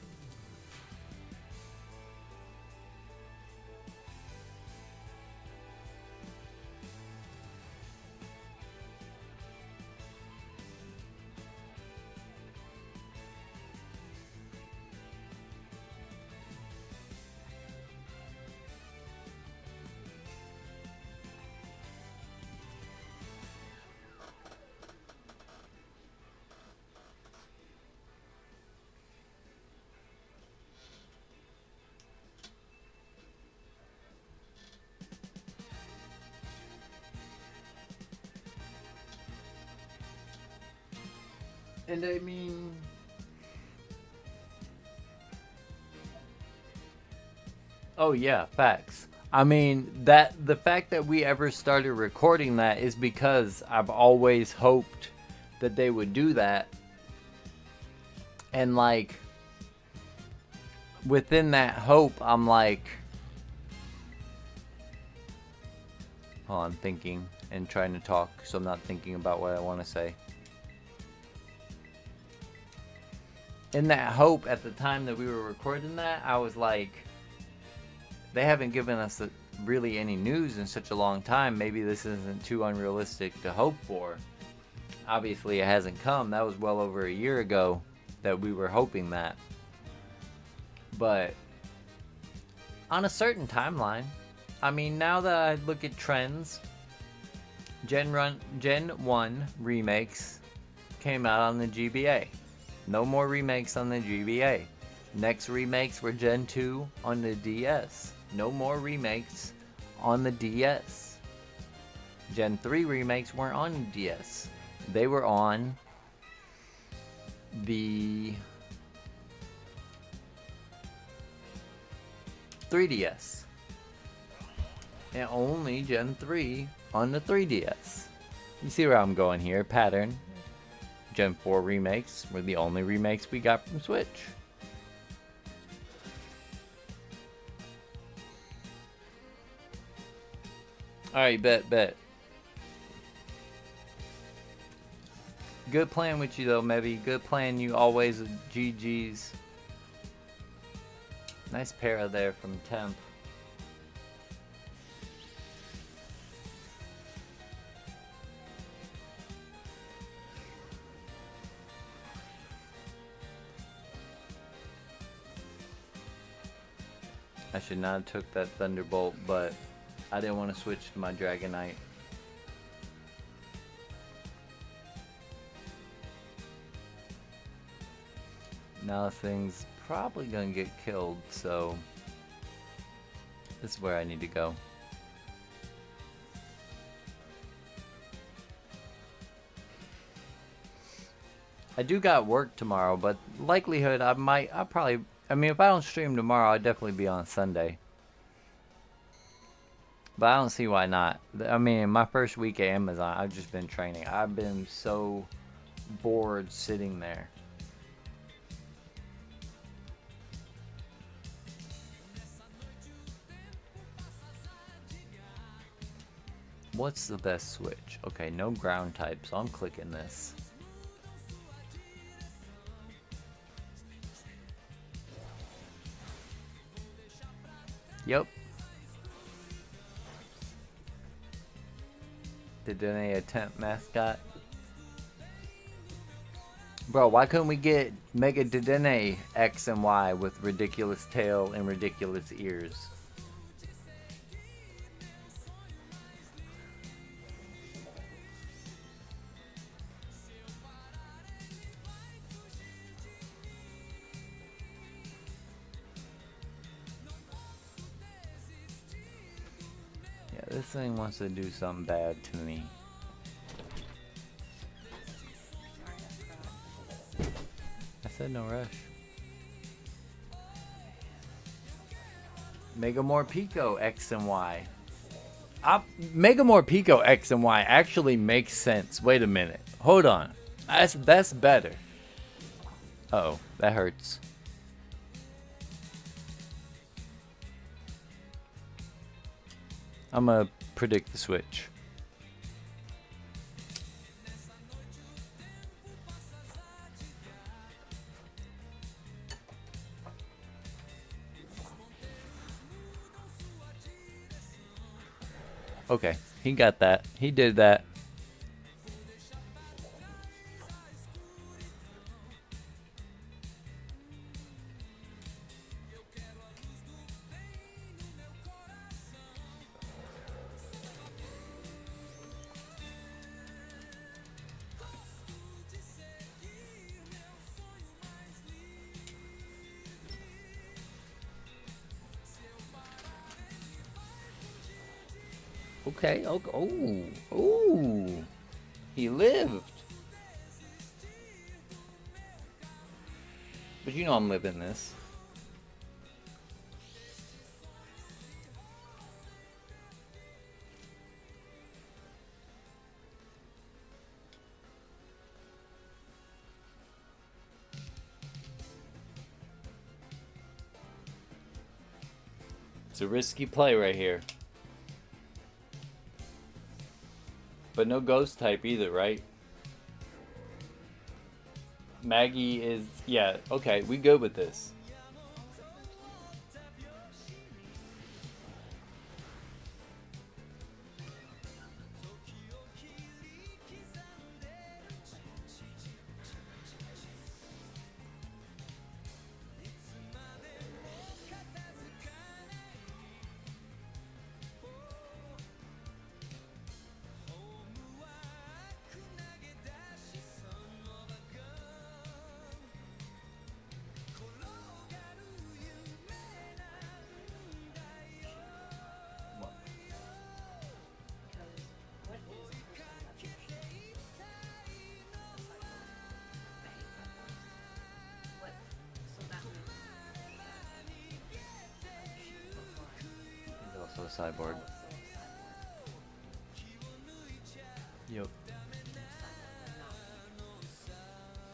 And I mean, oh yeah, facts. I mean, the fact that we ever started recording that is because I've always hoped that they would do that. And like within that hope, I'm like, oh, I'm thinking and trying to talk, so I'm not thinking about what I want to say. In that hope, at the time that we were recording that, I was like, they haven't given us really any news in such a long time. Maybe this isn't too unrealistic to hope for. Obviously, it hasn't come. That was well over a year ago that we were hoping that. But on a certain timeline, I mean, now that I look at trends, Gen 1 remakes came out on the GBA. No more remakes on the GBA. Next remakes were Gen 2 on the DS. No more remakes on the DS. Gen 3 remakes weren't on the DS. They were on the 3DS. And only Gen 3 on the 3DS. You see where I'm going here? Pattern. Gen 4 remakes were the only remakes we got from Switch. Alright, bet. Good playing with you though, maybe. Good playing you always. GG's. Nice para there from Temp. I should not have took that Thunderbolt, but I didn't want to switch to my Dragonite. Now this thing's probably gonna get killed, so this is where I need to go. I do got work tomorrow, but likelihood I mean, if I don't stream tomorrow, I'll definitely be on Sunday. But I don't see why not. I mean, my first week at Amazon, I've just been training. I've been so bored sitting there. What's the best switch? Okay, no ground type, so I'm clicking this. Yep. The Dene attempt mascot. Bro, why couldn't we get Mega Dedenne X and Y with ridiculous tail and ridiculous ears? Yeah, this thing wants to do something bad to me. I said no rush. Megamore Pico X and Y. Megamore Pico X and Y actually makes sense. Wait a minute. Hold on. That's better. Uh-oh, that hurts. I'm gonna predict the switch. Okay, he got that. He did that. Okay, oh, he lived. But you know I'm living this. It's a risky play right here. But no ghost type either, right? Maggie is... Yeah, okay, we good with this. Also a cyborg. Yep.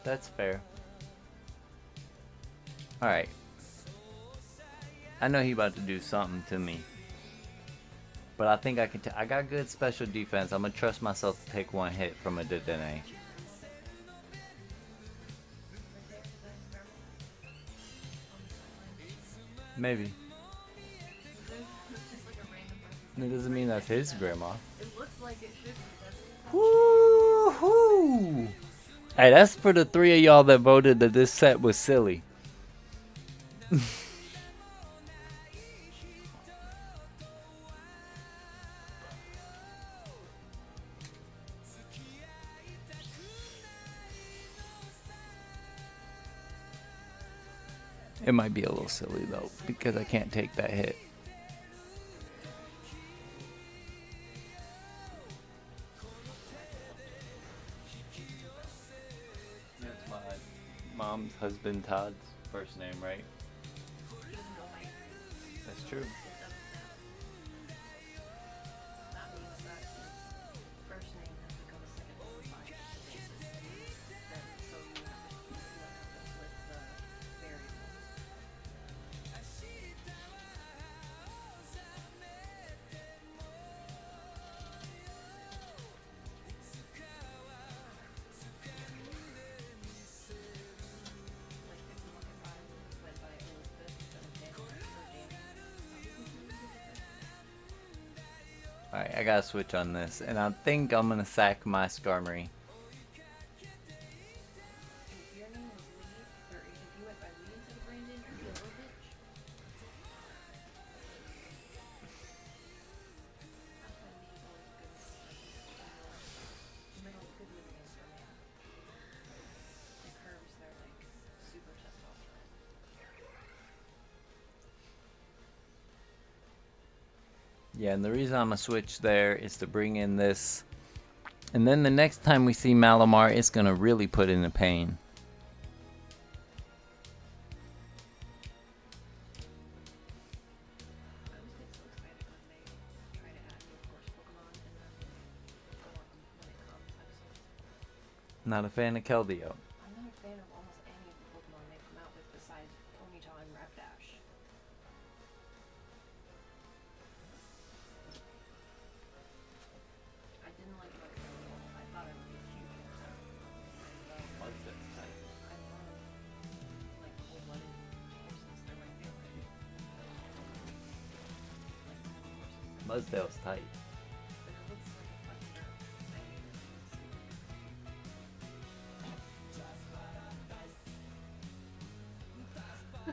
That's fair. Alright. I know he about to do something to me. But I think I can I got good special defense. I'm gonna trust myself to take one hit from a Dedenne. Maybe. That doesn't mean that's his grandma. It looks like it should be. Woo-hoo! Hey, that's for the 3 of y'all that voted that this set was silly. It might be a little silly though, because I can't take that hit. That's my mom's husband Todd's first name, right? That's true. That means that his first name has become a second name by then, so you have to split the variables. Like if you look at mine, went by Elizabeth instead of Dan or Danny. Alright, I gotta switch on this, and I think I'm gonna sack my Skarmory. If your name was Lee, or if you went by Lee instead of Brandon, you'd be a little bitch. That's why Lee's always good. You might always good with names for a man. Like Herbs, they're like super testosterone. Yeah, and the reason I'm gonna switch there is to bring in this. And then the next time we see Malamar, it's gonna really put into pain. I always get so excited when they try to add new horse Pokemon and then when it comes, I'm so Not a fan of Keldeo. I'm not a fan of almost any of the Pokemon they've come out with besides Ponyta and Rapidash. I didn't like Mudkipple. I thought it would be cute. I love like cold-blooded horses. They're my favorite. Like horses. Mudsdale's tight. But it looks like a fucking girl. I hate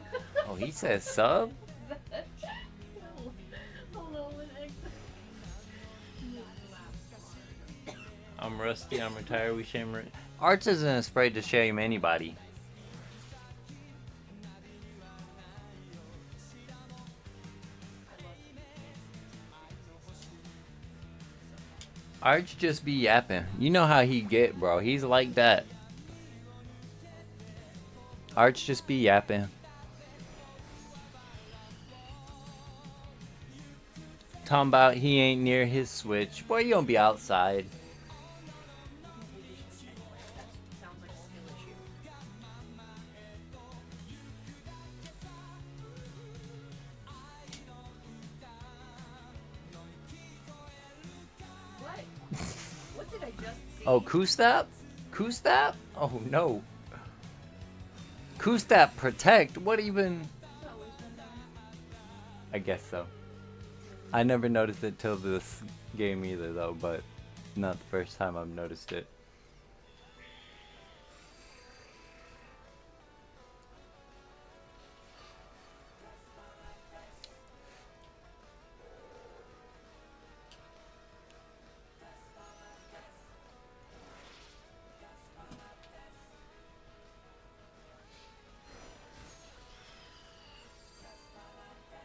it. Oh, he says sub? Hello, an egg. I'm rusty, I'm retired, we shame... Arch isn't afraid to shame anybody. Arch just be yapping. You know how he get, bro. He's like that. Arch just be yapping. Talking about he ain't near his switch. Boy, you don't be outside. That sounds like a skill issue. I just see? Oh, Kustap? Kustap? Oh no. Kustap protect? What even? It's always been there. I guess so. I never noticed it till this game either though, but not the first time I've noticed it.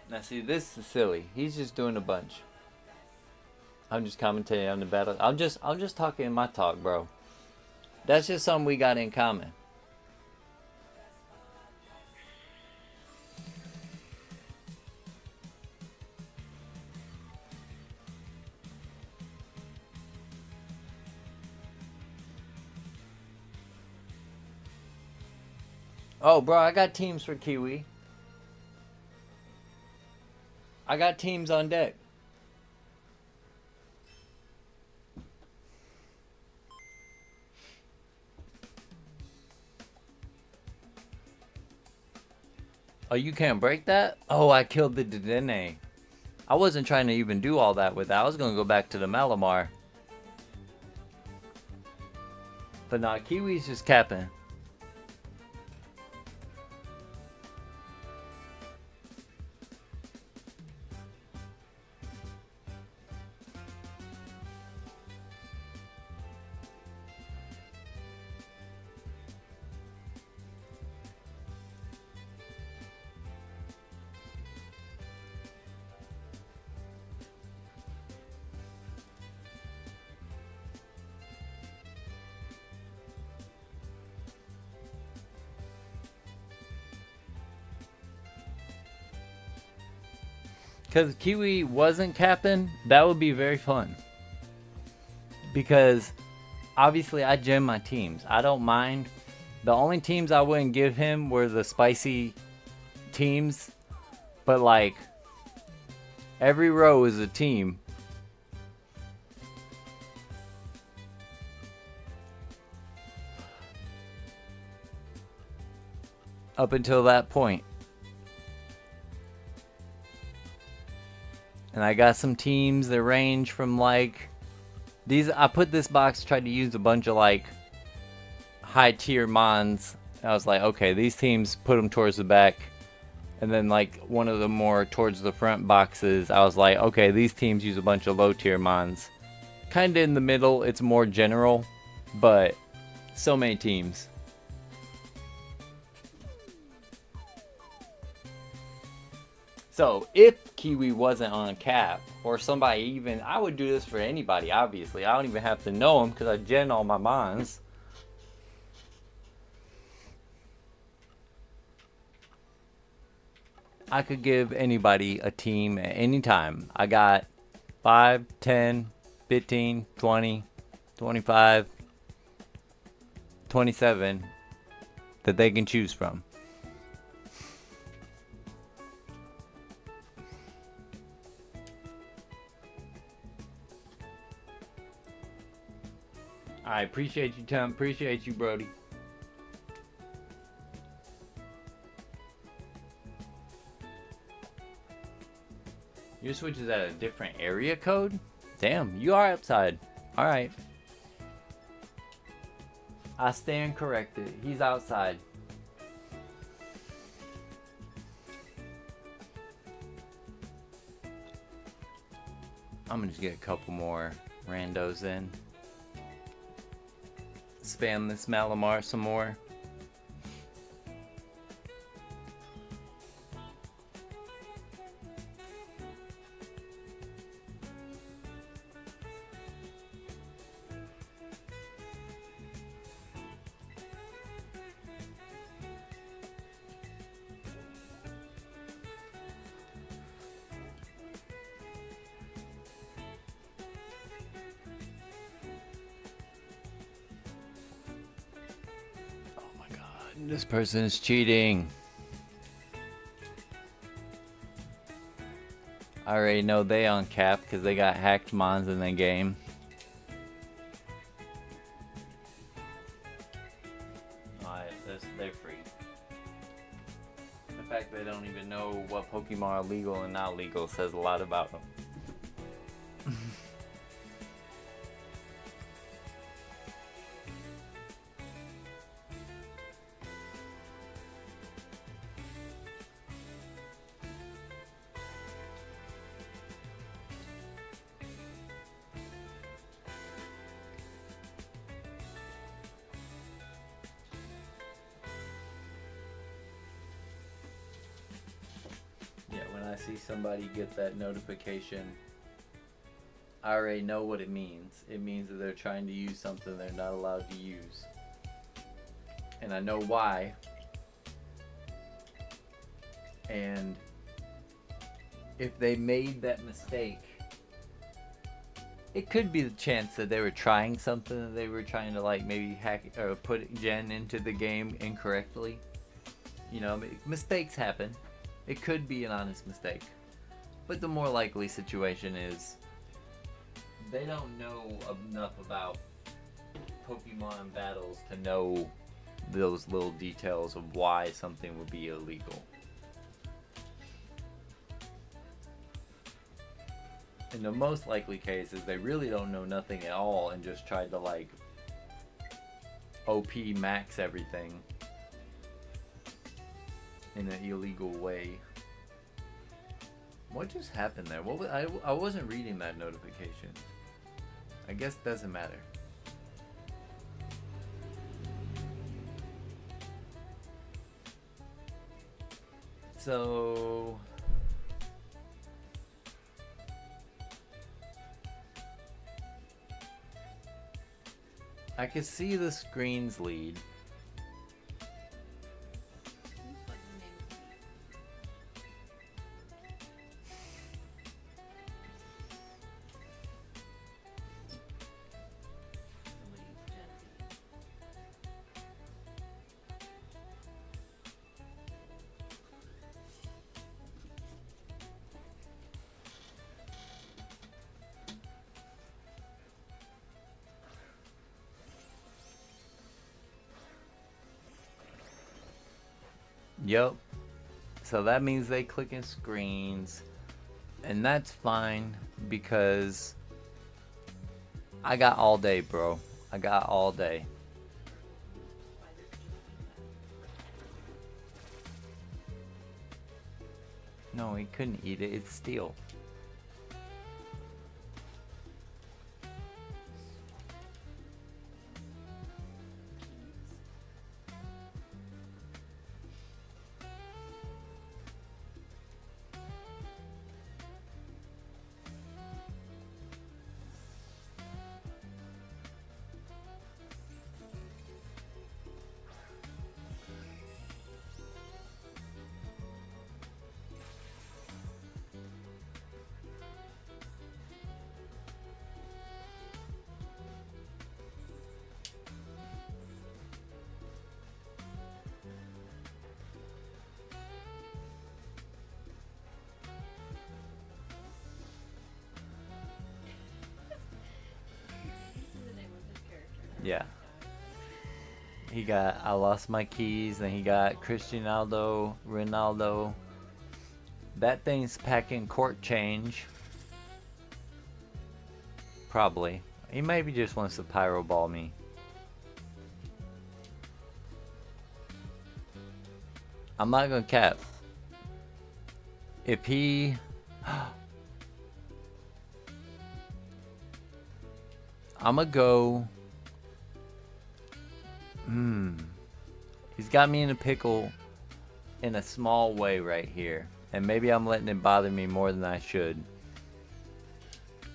Now see, this is silly. He's just doing a bunch. I'm just commentating on the battle. I'm just talking my talk, bro. That's just something we got in common. Oh, bro, I got teams for Kiwi. I got teams on deck. Oh, you can't break that? Oh, I killed the Dedenne. I wasn't trying to even do all that with that. I was going to go back to the Malamar. But nah, Kiwi's just capping. Because Kiwi wasn't capping, that would be very fun. Because obviously I gem my teams. I don't mind. The only teams I wouldn't give him were the spicy teams. But like, every row is a team. Up until that point. And I got some teams that range from like these. I put this box, tried to use a bunch of like high tier mons. I was like, okay, these teams, put them towards the back. And then like one of the more towards the front boxes, I was like, okay, these teams use a bunch of low tier mons. Kind of in the middle, it's more general, but so many teams. So if Kiwi wasn't on cap, or somebody even, I would do this for anybody, obviously. I don't even have to know them because I gen all my mons. I could give anybody a team at any time. I got 5, 10, 15, 20, 25, 27 that they can choose from. I appreciate you, Tom. Appreciate you, Brody. Your Switch is at a different area code? Damn, you are outside. Alright. I stand corrected. He's outside. I'm gonna just get a couple more randos in. Spam this Malamar some more. This person is cheating. I already know they on cap because they got hacked mons in the game. fact they don't even know what Pokemon are legal and not legal says a lot about them. Yeah, when I see somebody get that notification, I already know what it means. It means that they're trying to use something they're not allowed to use. And I know why. And if they made that mistake, it could be the chance that they were trying something that they were trying to like maybe hack or put Gen into the game incorrectly. You know, mistakes happen. It could be an honest mistake. But the more likely situation is they don't know enough about Pokemon battles to know those little details of why something would be illegal. In the most likely case is they really don't know nothing at all and just tried to like OP max everything in an illegal way. What just happened there? What was, I wasn't reading that notification. I guess it doesn't matter. So I can see the screens lead. Yep. So that means they clicking screens. And that's fine because I got all day, bro. I got all day. No, he couldn't eat it. It's steel. Yeah. He got I lost my keys, then he got Cristiano Ronaldo. That thing's packing court change. Probably. He maybe just wants to pyro ball me. I'm not gonna cap. If he I'ma go. He's got me in a pickle in a small way right here. And maybe I'm letting it bother me more than I should.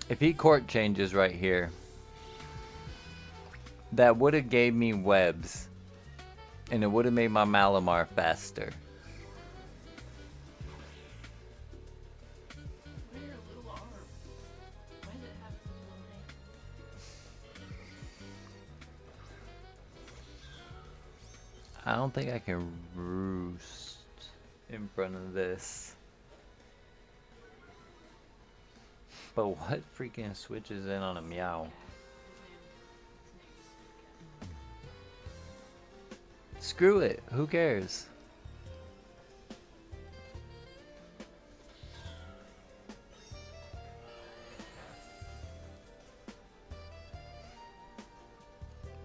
If he court changes right here, that would have gave me webs. And it would have made my Malamar faster. I don't think I can roost in front of this. But what freaking switches in on a meow? Screw it. Who cares?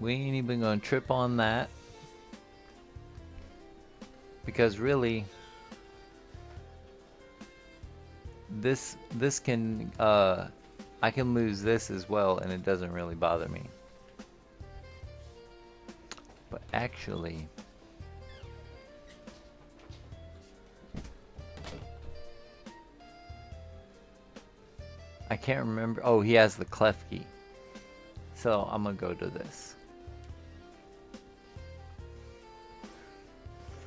We ain't even gonna trip on that. Because really, this can, I can lose this as well and it doesn't really bother me. But actually, I can't remember. Oh, he has the clef key. So I'm gonna go to this.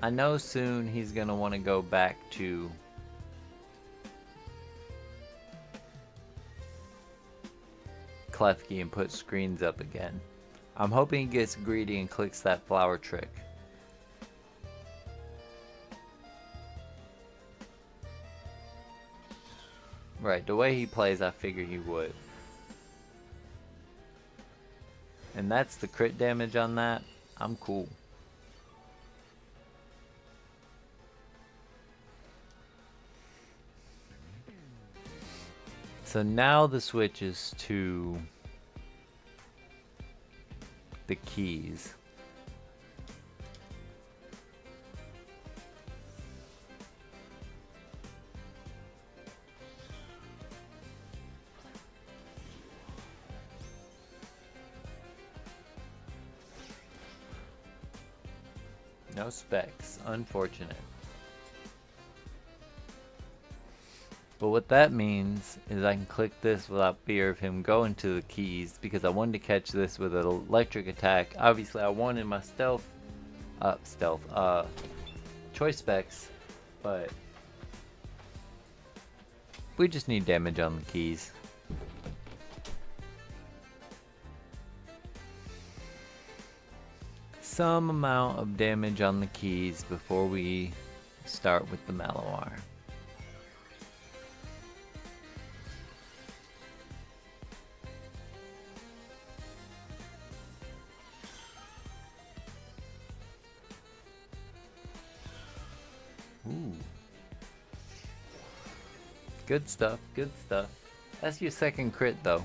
I know soon he's gonna want to go back to clef key and put screens up again. I'm hoping he gets greedy and clicks that flower trick. Right, the way he plays, I figure he would. And that's the crit damage on that. I'm cool. So now the switch is to the keys. No specs, unfortunate. But what that means is I can click this without fear of him going to the keys, because I wanted to catch this with an electric attack. Obviously I wanted my choice specs, but we just need damage on the keys. Some amount of damage on the keys before we start with the Malamar. Ooh. Good stuff, good stuff. That's your second crit though.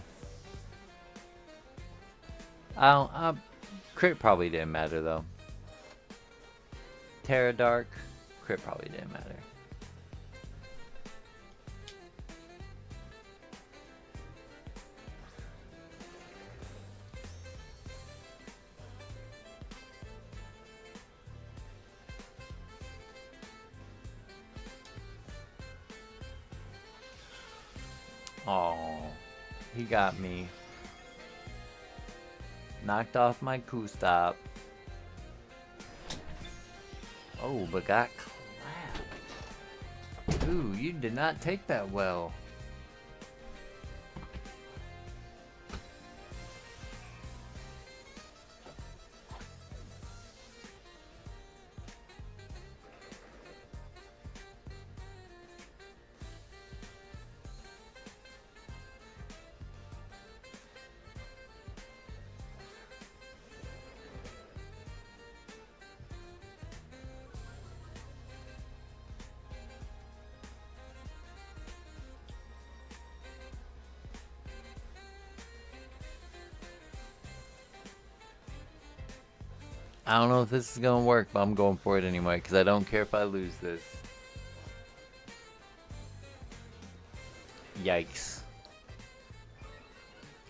Crit probably didn't matter though. Terra Dark, crit probably didn't matter. Oh, he got me. Knocked off my Q-stop. Oh, but got clapped. Ooh, you did not take that well. I don't know if this is gonna work, but I'm going for it anyway, because I don't care if I lose this. Yikes.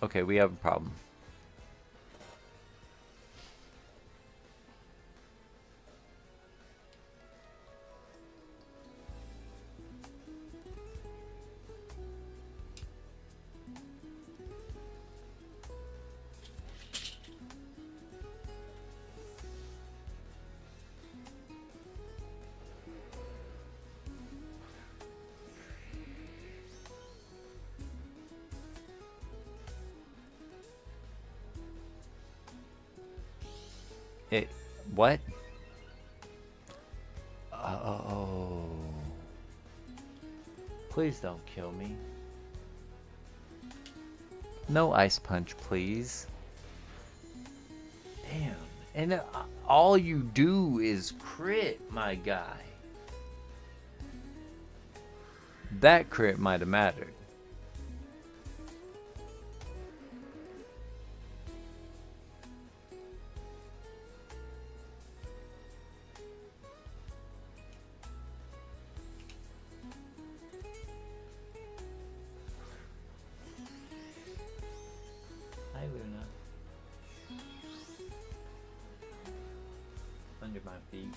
Okay, we have a problem. What? Oh. Please don't kill me. No ice punch, please. Damn. And all you do is crit, my guy. That crit might have mattered. feet.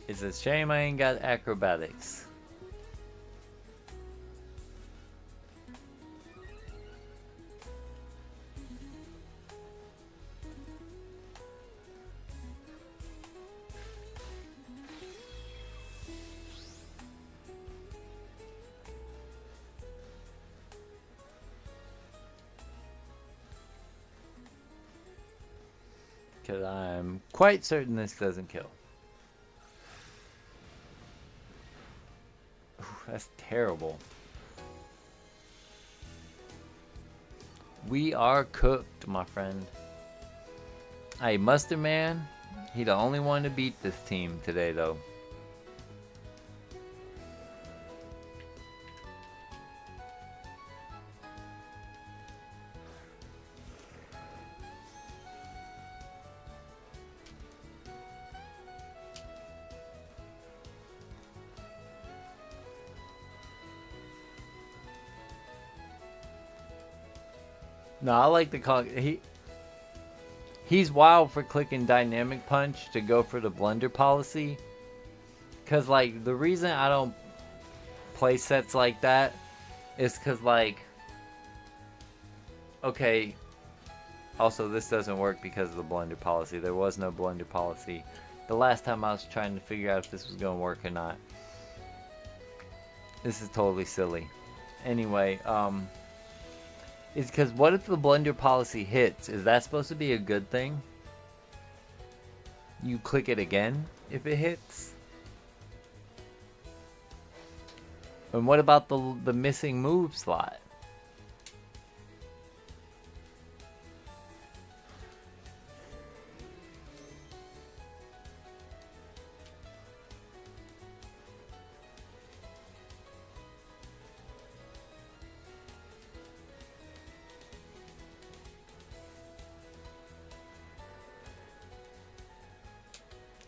It's a shame I ain't got acrobatics. Because I'm quite certain this doesn't kill. Ooh, that's terrible. We are cooked, my friend. Hey, Mustard Man, he the only one to beat this team today, though. No, I like the call. He's wild for clicking dynamic punch to go for the blunder policy. Cause like the reason I don't play sets like that is cause like, okay. Also, this doesn't work because of the blunder policy. There was no blunder policy the last time I was trying to figure out if this was gonna work or not. This is totally silly. Anyway, it's because what if the blunder policy hits? Is that supposed to be a good thing? You click it again if it hits? And what about the missing move slot?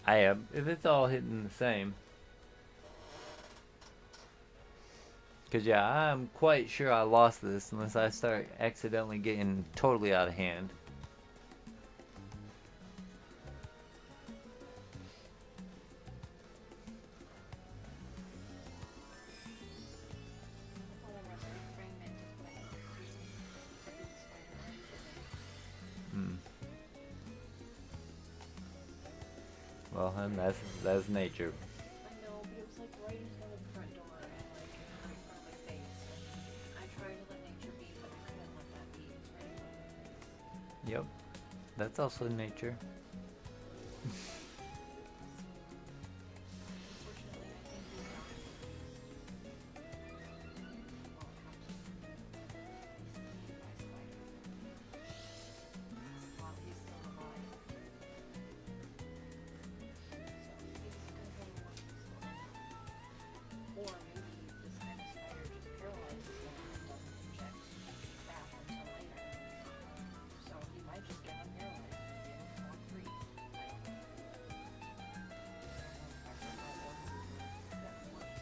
I am. If it's all hitting the same. Because, yeah, I'm quite sure I lost this unless I start accidentally getting totally out of hand. Well, and that's nature. I know, but it was like right in front of the front door and like right in front of my face. And I tried to let nature be, but I couldn't let that be. It was right in front of my face. Yep. That's also nature. Unfortunately, I think we have to. Well, he's still alive. Or maybe this kind of spider just paralyzes him and doesn't inject back until later. So he might just get unparalyzed and be able to walk free. I don't know. I don't know if that works.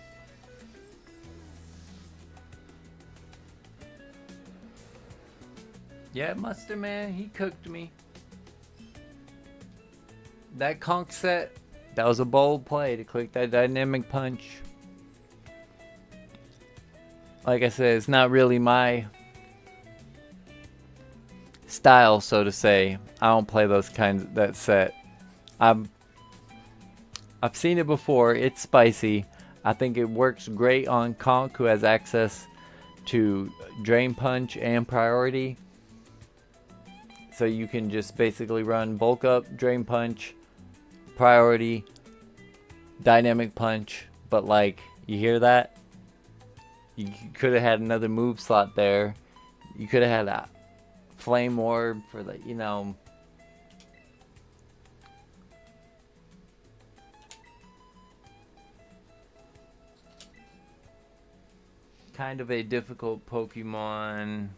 Yeah, Mustard Man, he cooked me. That conch set, that was a bold play to click that dynamic punch. Like I said, it's not really my style, so to say. I don't play those kinds of that set. I've seen it before. It's spicy. I think it works great on Conch, who has access to Drain Punch and Priority. So you can just basically run Bulk Up, Drain Punch, Priority, Dynamic Punch. But like, you hear that? You could have had another move slot there. You could have had a Flame Orb for the, you know. kind of a difficult Pokemon,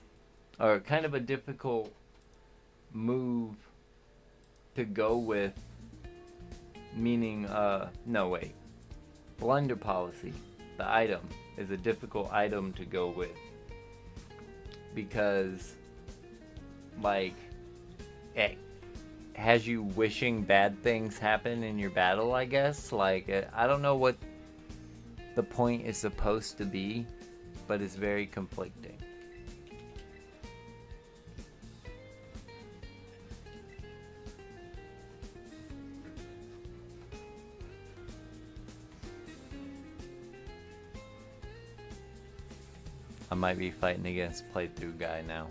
or kind of a difficult move to go with, meaning, no wait, Blunder Policy, the item, is a difficult item to go with, because, like, it has you wishing bad things happen in your battle, I guess. Like, I don't know what the point is supposed to be, but it's very conflicting. I might be fighting against playthrough guy now.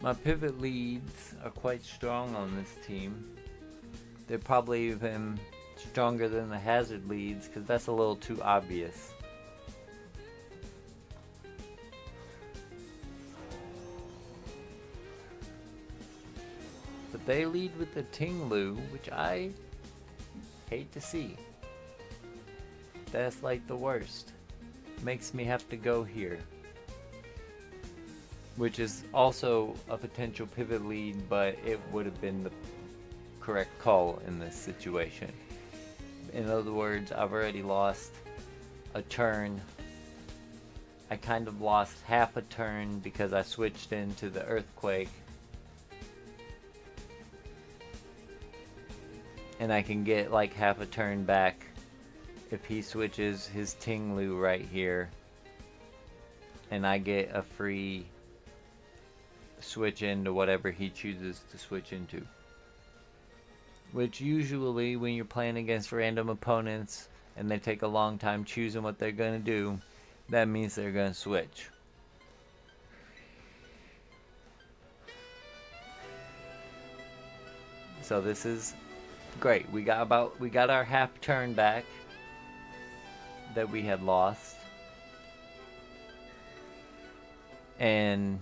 My pivot leads are quite strong on this team. They're probably even stronger than the hazard leads, because that's a little too obvious. But they lead with the Tinglu, which I hate to see. That's like the worst. Makes me have to go here. Which is also a potential pivot lead, but it would have been the correct call in this situation. In other words, I've already lost a turn. I kind of lost half a turn because I switched into the Earthquake. And I can get like half a turn back if he switches his Tinglu right here. And I get a free switch into whatever he chooses to switch into. Which usually when you're playing against random opponents and they take a long time choosing what they're going to do, that means they're going to switch. So this is great. We got our half turn back that we had lost. And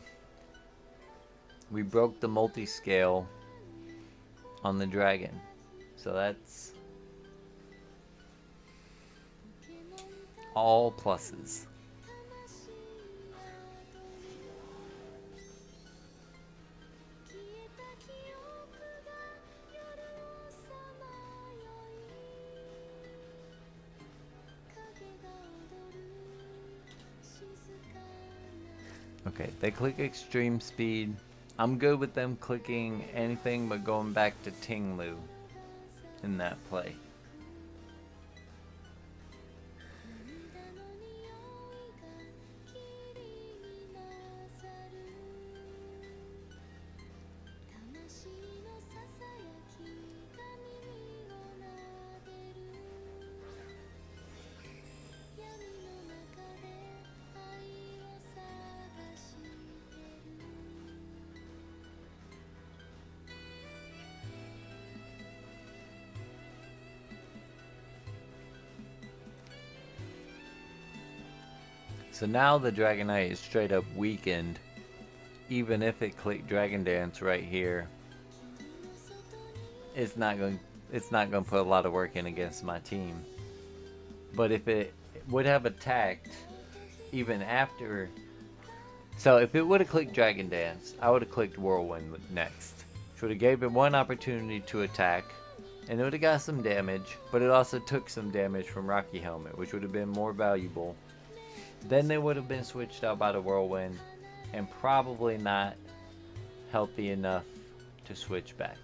we broke the multi-scale on the dragon. So that's all pluses. Okay, they click extreme speed. I'm good with them clicking anything but going back to Tinglu in that play. So now the Dragonite is straight up weakened, even if it clicked Dragon Dance right here. It's not going to put a lot of work in against my team. But if it would have attacked even after, so if it would have clicked Dragon Dance, I would have clicked Whirlwind next, which would have gave it one opportunity to attack, and it would have got some damage, but it also took some damage from Rocky Helmet, which would have been more valuable. Then they would have been switched out by the Whirlwind, and probably not healthy enough to switch back.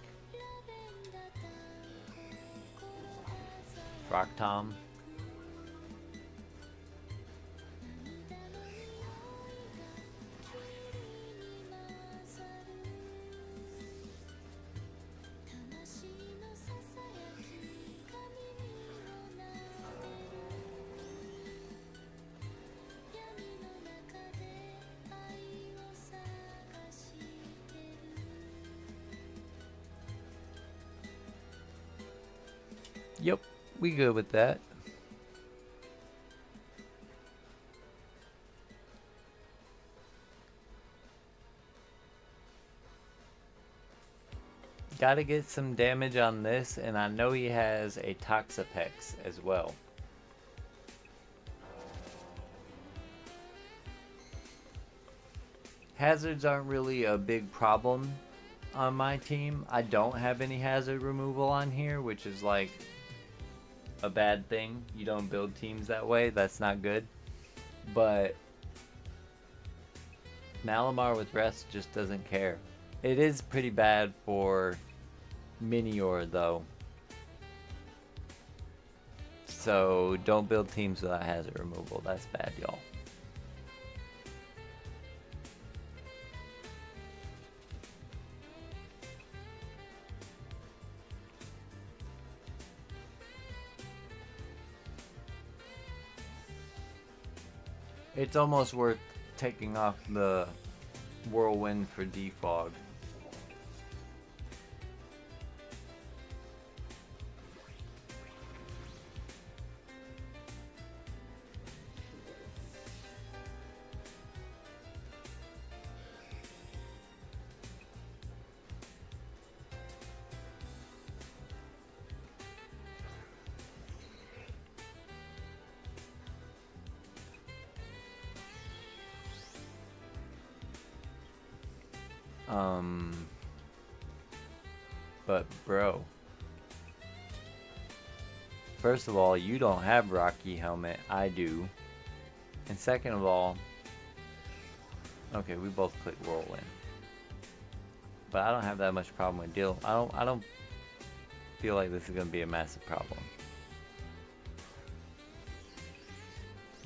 Rock Tom. Yep, we good with that. Gotta get some damage on this, and I know he has a Toxapex as well. Hazards aren't really a big problem on my team. I don't have any hazard removal on here, which is like a bad thing. You don't build teams that way. That's not good. But Malamar with rest just doesn't care. It is pretty bad for Minior though. So don't build teams without hazard removal. That's bad, y'all. It's almost worth taking off the whirlwind for defog. But bro, first of all, you don't have Rocky Helmet, I do. And second of all, okay, we both click Whirlwind. But I don't have that much problem with deal. I don't feel like this is gonna be a massive problem.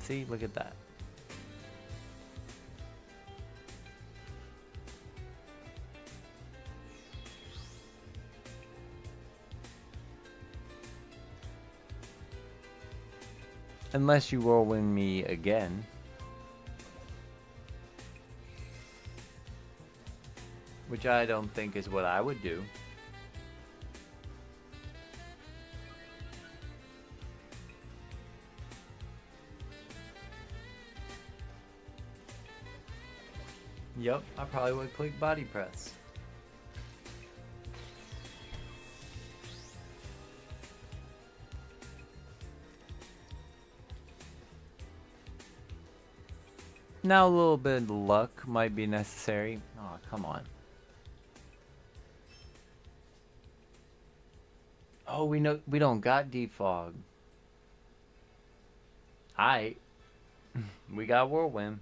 See, look at that. Unless you whirlwind me again. Which I don't think is what I would do. Yep, I probably would click body press. Now a little bit of luck might be necessary. Oh, come on. Oh, we don't got defog. Aight. We got whirlwind.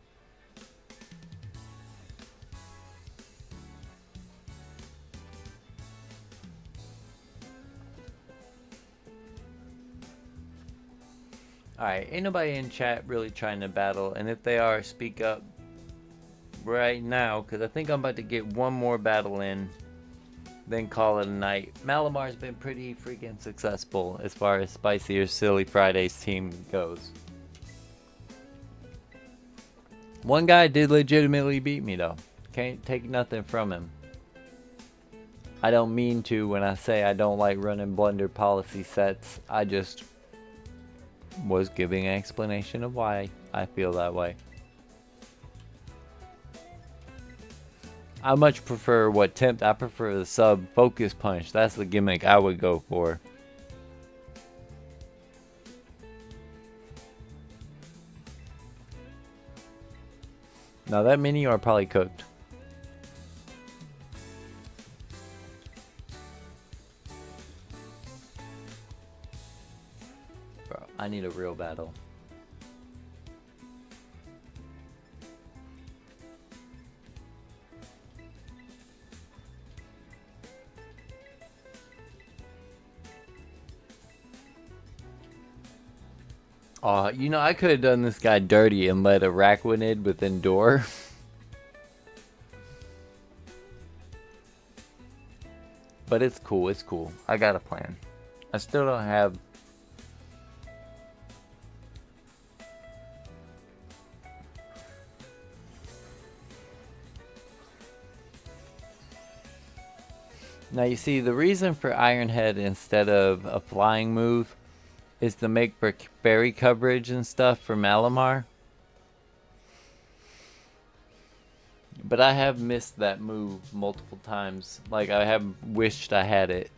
Alright, ain't nobody in chat really trying to battle, and if they are, speak up right now, because I think I'm about to get one more battle in, then call it a night. Malamar's been pretty freaking successful as far as Spicy or Silly Fridays team goes. One guy did legitimately beat me though. Can't take nothing from him. I don't mean to when I say I don't like running blunder policy sets. I just was giving an explanation of why I feel that way. I much prefer what tempt. I prefer the sub focus punch. That's the gimmick I would go for. Now that mini are probably cooked. Bro, I need a real battle. You know, I could have done this guy dirty and let a Araquanid with Endure. But it's cool, it's cool. I got a plan. I still don't have... Now you see, the reason for Iron Head instead of a flying move is to make for berry coverage and stuff for Malamar. But I have missed that move multiple times. Like, I have wished I had it.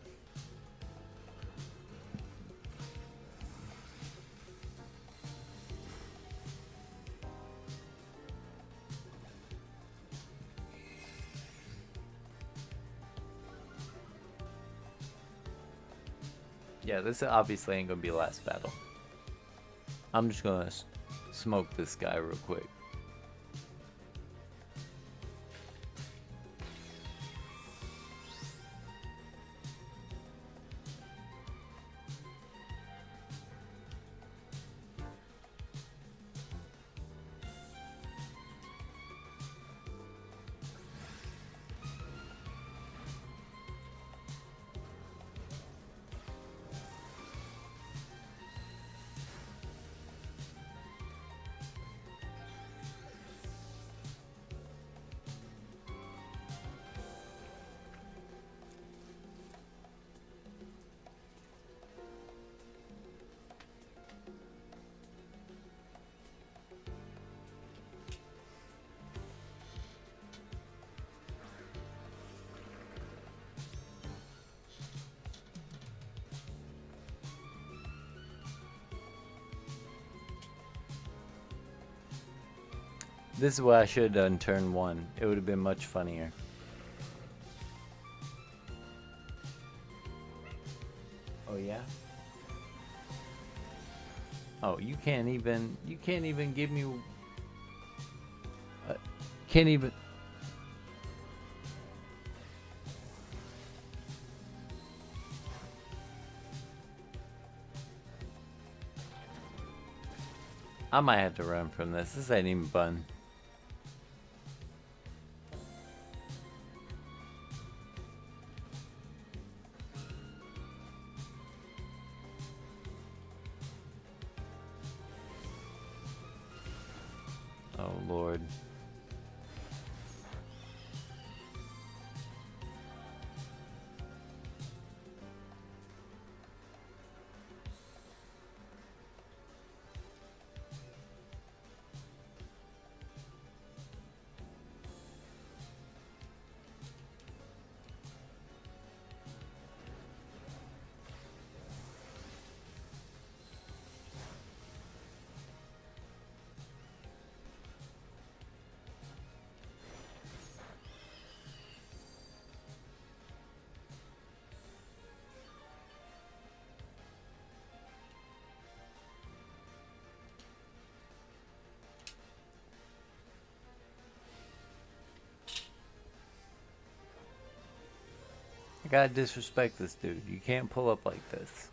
Yeah, this obviously ain't gonna be the last battle. I'm just gonna smoke this guy real quick. This is what I should have done turn 1. It would have been much funnier. Oh yeah? Oh, you can't even give me can't even. I might have to run from this. This ain't even fun. Oh Lord. I gotta disrespect this dude. You can't pull up like this.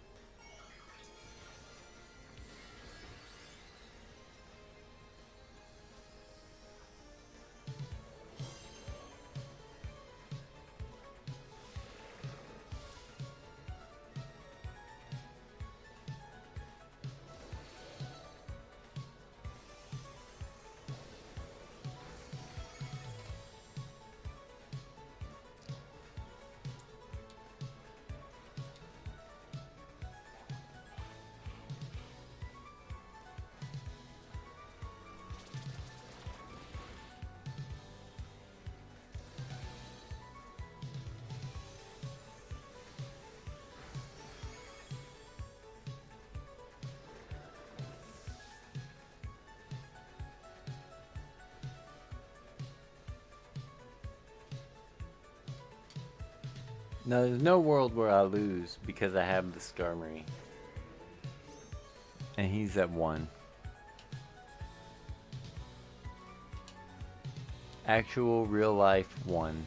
No, there's no world where I lose because I have the Skarmory. And he's at 1. Actual real life 1.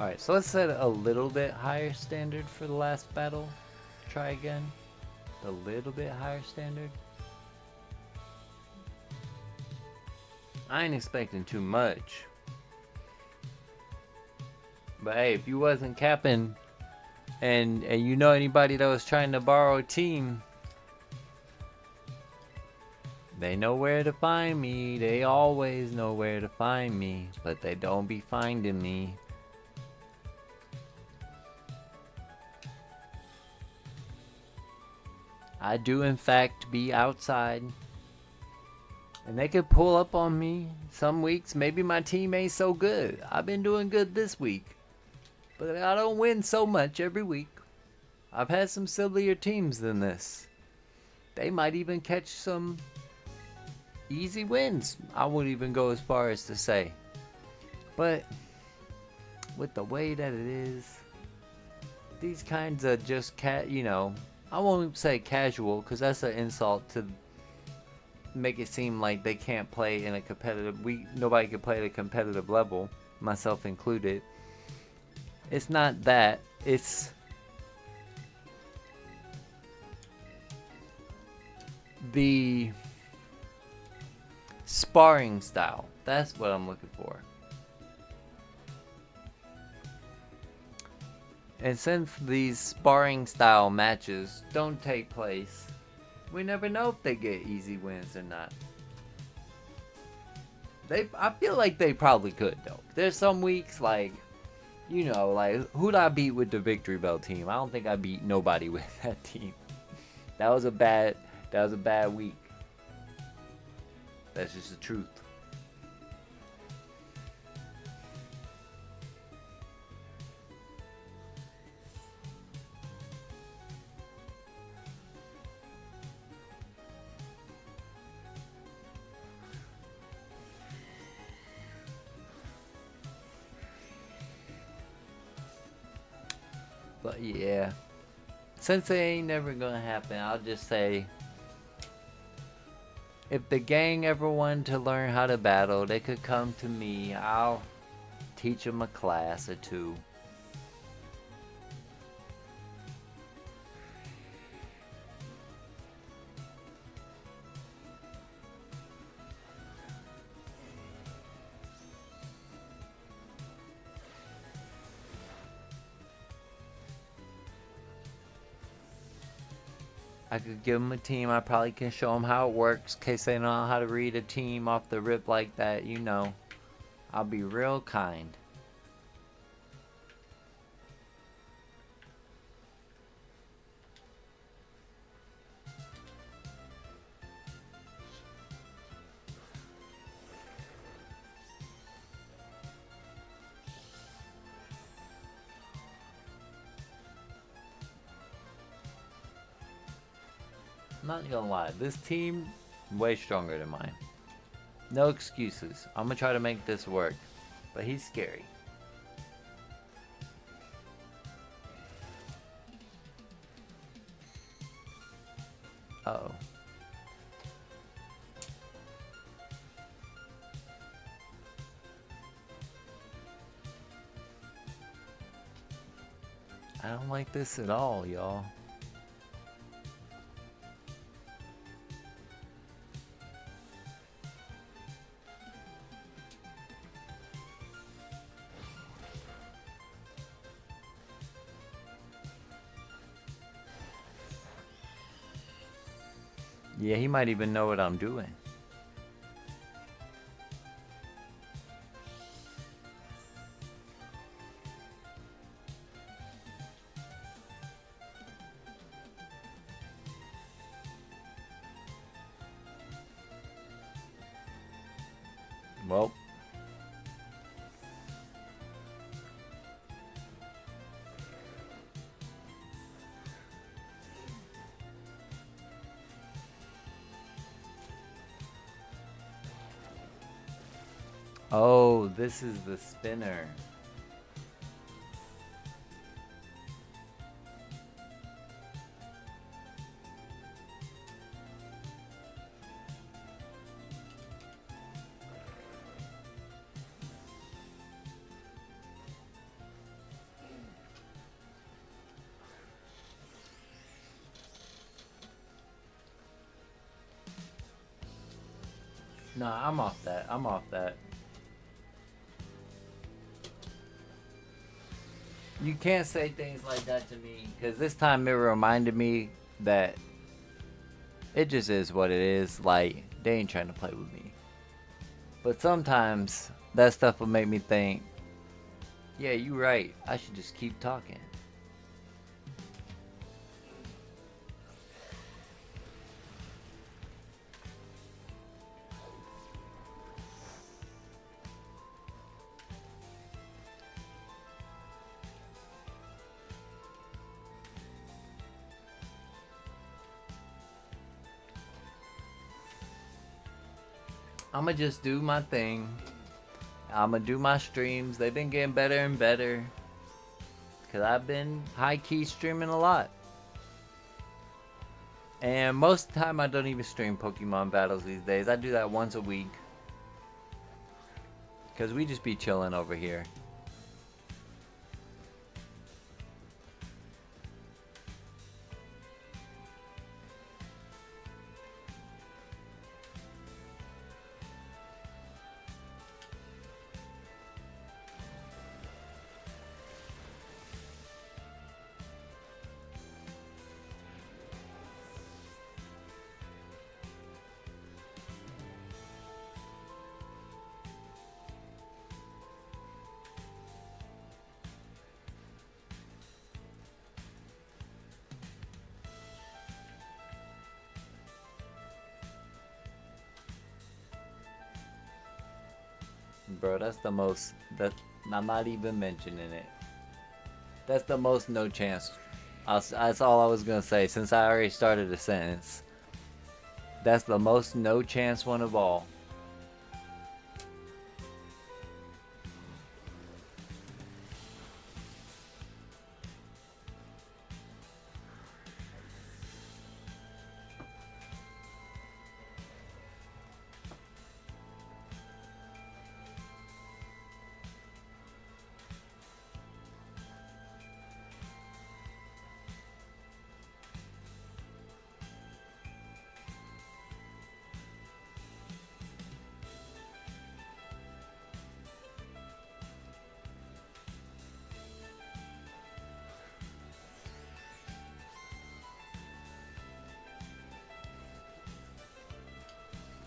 Alright, so let's set a little bit higher standard for the last battle. Try again. A little bit higher standard. I ain't expecting too much. But hey, if you wasn't capping and you know anybody that was trying to borrow a team, they know where to find me. They always know where to find me, but they don't be finding me. I do in fact be outside. And they could pull up on me some weeks. Maybe my team ain't so good. I've been doing good this week. But I don't win so much every week. I've had some sillier teams than this. They might even catch some easy wins. I wouldn't even go as far as to say. But with the way that it is, these kinds of just I won't say casual because that's an insult to make it seem like they can't play in a competitive. Nobody can play at a competitive level, myself included. It's not that. It's the sparring style. That's what I'm looking for. And since these sparring style matches don't take place, we never know if they get easy wins or not. I feel like they probably could though. There's some weeks like who'd I beat with the Victory Bell team? I don't think I beat nobody with that team. That was a bad week. That's just the truth. But yeah, since it ain't never gonna happen, I'll just say, if the gang ever wanted to learn how to battle, they could come to me. I'll teach them a class or two. I could give them a team. I probably can show them how it works in case they don't know how to read a team off the rip like that. I'll be real kind. I'm not gonna lie, this team way stronger than mine. No excuses. I'm gonna try to make this work, but he's scary. Uh-oh. I don't like this at all, y'all. Yeah, he might even know what I'm doing. Well. Oh, this is the spinner. Nah, I'm off that. I'm off that. You can't say things like that to me, because this time it reminded me that it just is what it is. Like, they ain't trying to play with me. But sometimes that stuff will make me think, yeah, you right. I should just keep talking. I'ma just do my thing. I'ma do my streams. They've been getting better and better. Because I've been high-key streaming a lot. And most of the time I don't even stream Pokemon battles these days. I do that once a week. Because we just be chilling over here. Bro, that's the most, I'm not even mentioning it. That's the most no chance. That's all I was gonna say, since I already started the sentence. That's the most no chance one of all.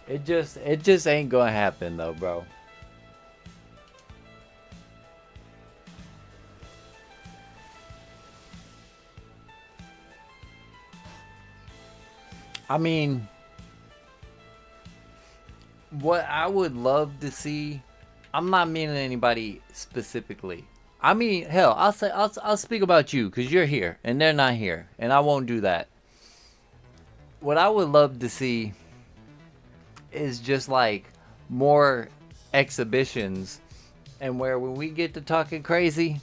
It just ain't gonna happen though, bro. I mean, what I would love to see, I'm not meaning anybody specifically. I mean, hell, I'll speak about you because you're here and they're not here, and I won't do that. What I would love to see is just like more exhibitions, and where when we get to talking crazy,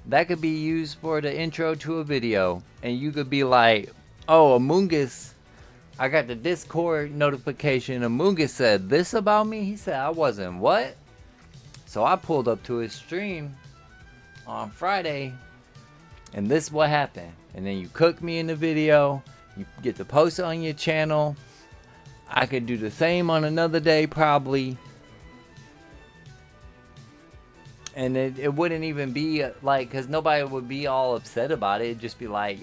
that could be used for the intro to a video, and you could be like, "Oh, Amoongus, I got the Discord notification. Amoongus said this about me. He said I wasn't what." So I pulled up to his stream on Friday, and this is what happened. And then you cook me in the video. You get to post it on your channel. I could do the same on another day probably. And it wouldn't even be like, because nobody would be all upset about it. It'd just be like,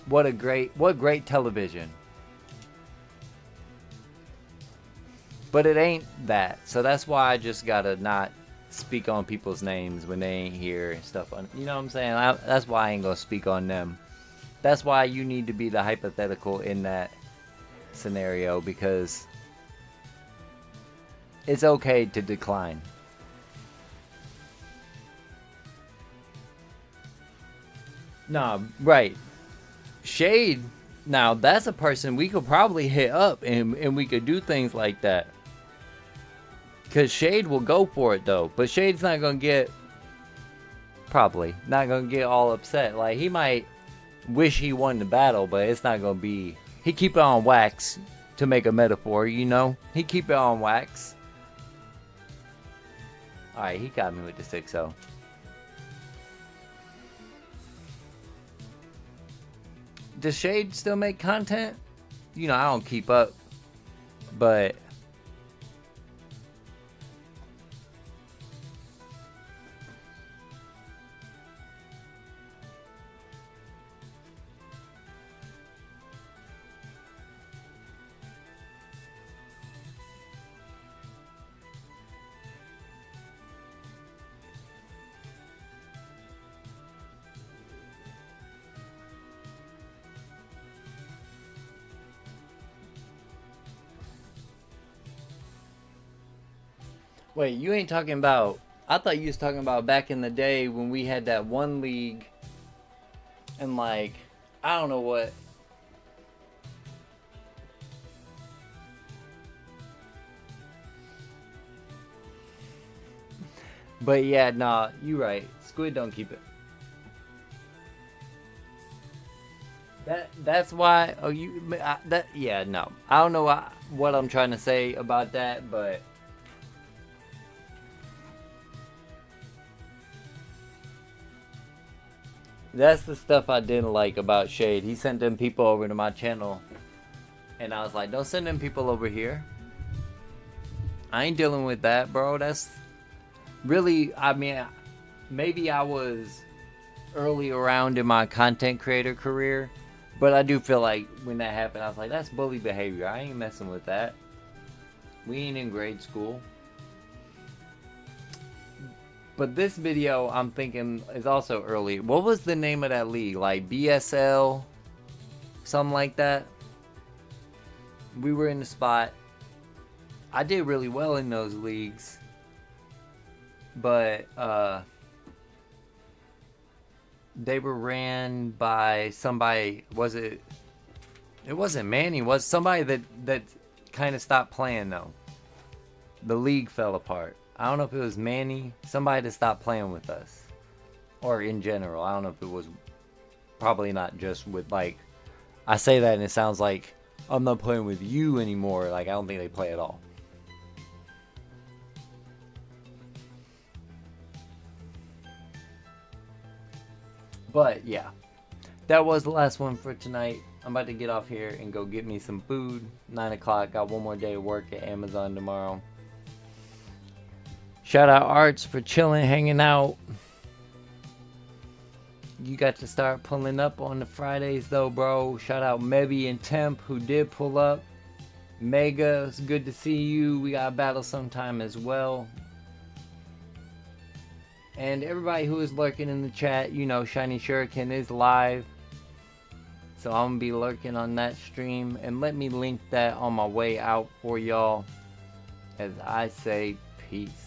what great television. But it ain't that. So that's why I just gotta not speak on people's names when they ain't here and stuff. You know what I'm saying? That's why I ain't gonna speak on them. That's why you need to be the hypothetical in that scenario, because it's okay to decline. Nah, right. Shade, now that's a person we could probably hit up, and we could do things like that. Because Shade will go for it though. But Shade's not going to get, probably, not going to get all upset. Like, he might wish he won the battle, but it's not going to be, he keep it on wax, to make a metaphor, you know? He keep it on wax. Alright, he got me with the 6-0. Does Shade still make content? You know, I don't keep up But wait, you ain't talking about. I thought you was talking about back in the day when we had that one league, and like, I don't know what. But yeah, nah, you right. Squid don't keep it. That's why. Oh, that yeah, no. I don't know what I'm trying to say about that, but that's the stuff I didn't like about Shade. He sent them people over to my channel, and I was like, don't send them people over here. I ain't dealing with that, bro. That's really, I mean, maybe I was early around in my content creator career, but I do feel like when that happened, I was like, that's bully behavior. I ain't messing with that. We ain't in grade school. But this video, I'm thinking, is also early. What was the name of that league? Like BSL? Something like that? We were in the spot. I did really well in those leagues. But, they were ran by somebody. Was it? It wasn't Manny. Was somebody that kind of stopped playing though. The league fell apart. I don't know if it was Manny. Somebody that stopped playing with us, or in general. I don't know if it was. Probably not just with like. I say that and it sounds like I'm not playing with you anymore. Like I don't think they play at all. But yeah, that was the last one for tonight. I'm about to get off here and go get me some food. 9 o'clock. Got one more day of work at Amazon tomorrow. Shout out Arts for chilling, hanging out. You got to start pulling up on the Fridays though, bro. Shout out Mebby and Temp who did pull up. Mega, it's good to see you. We got a battle sometime as well. And everybody who is lurking in the chat, you know, Shiny Shuriken is live. So I'm going to be lurking on that stream. And let me link that on my way out for y'all. As I say, peace.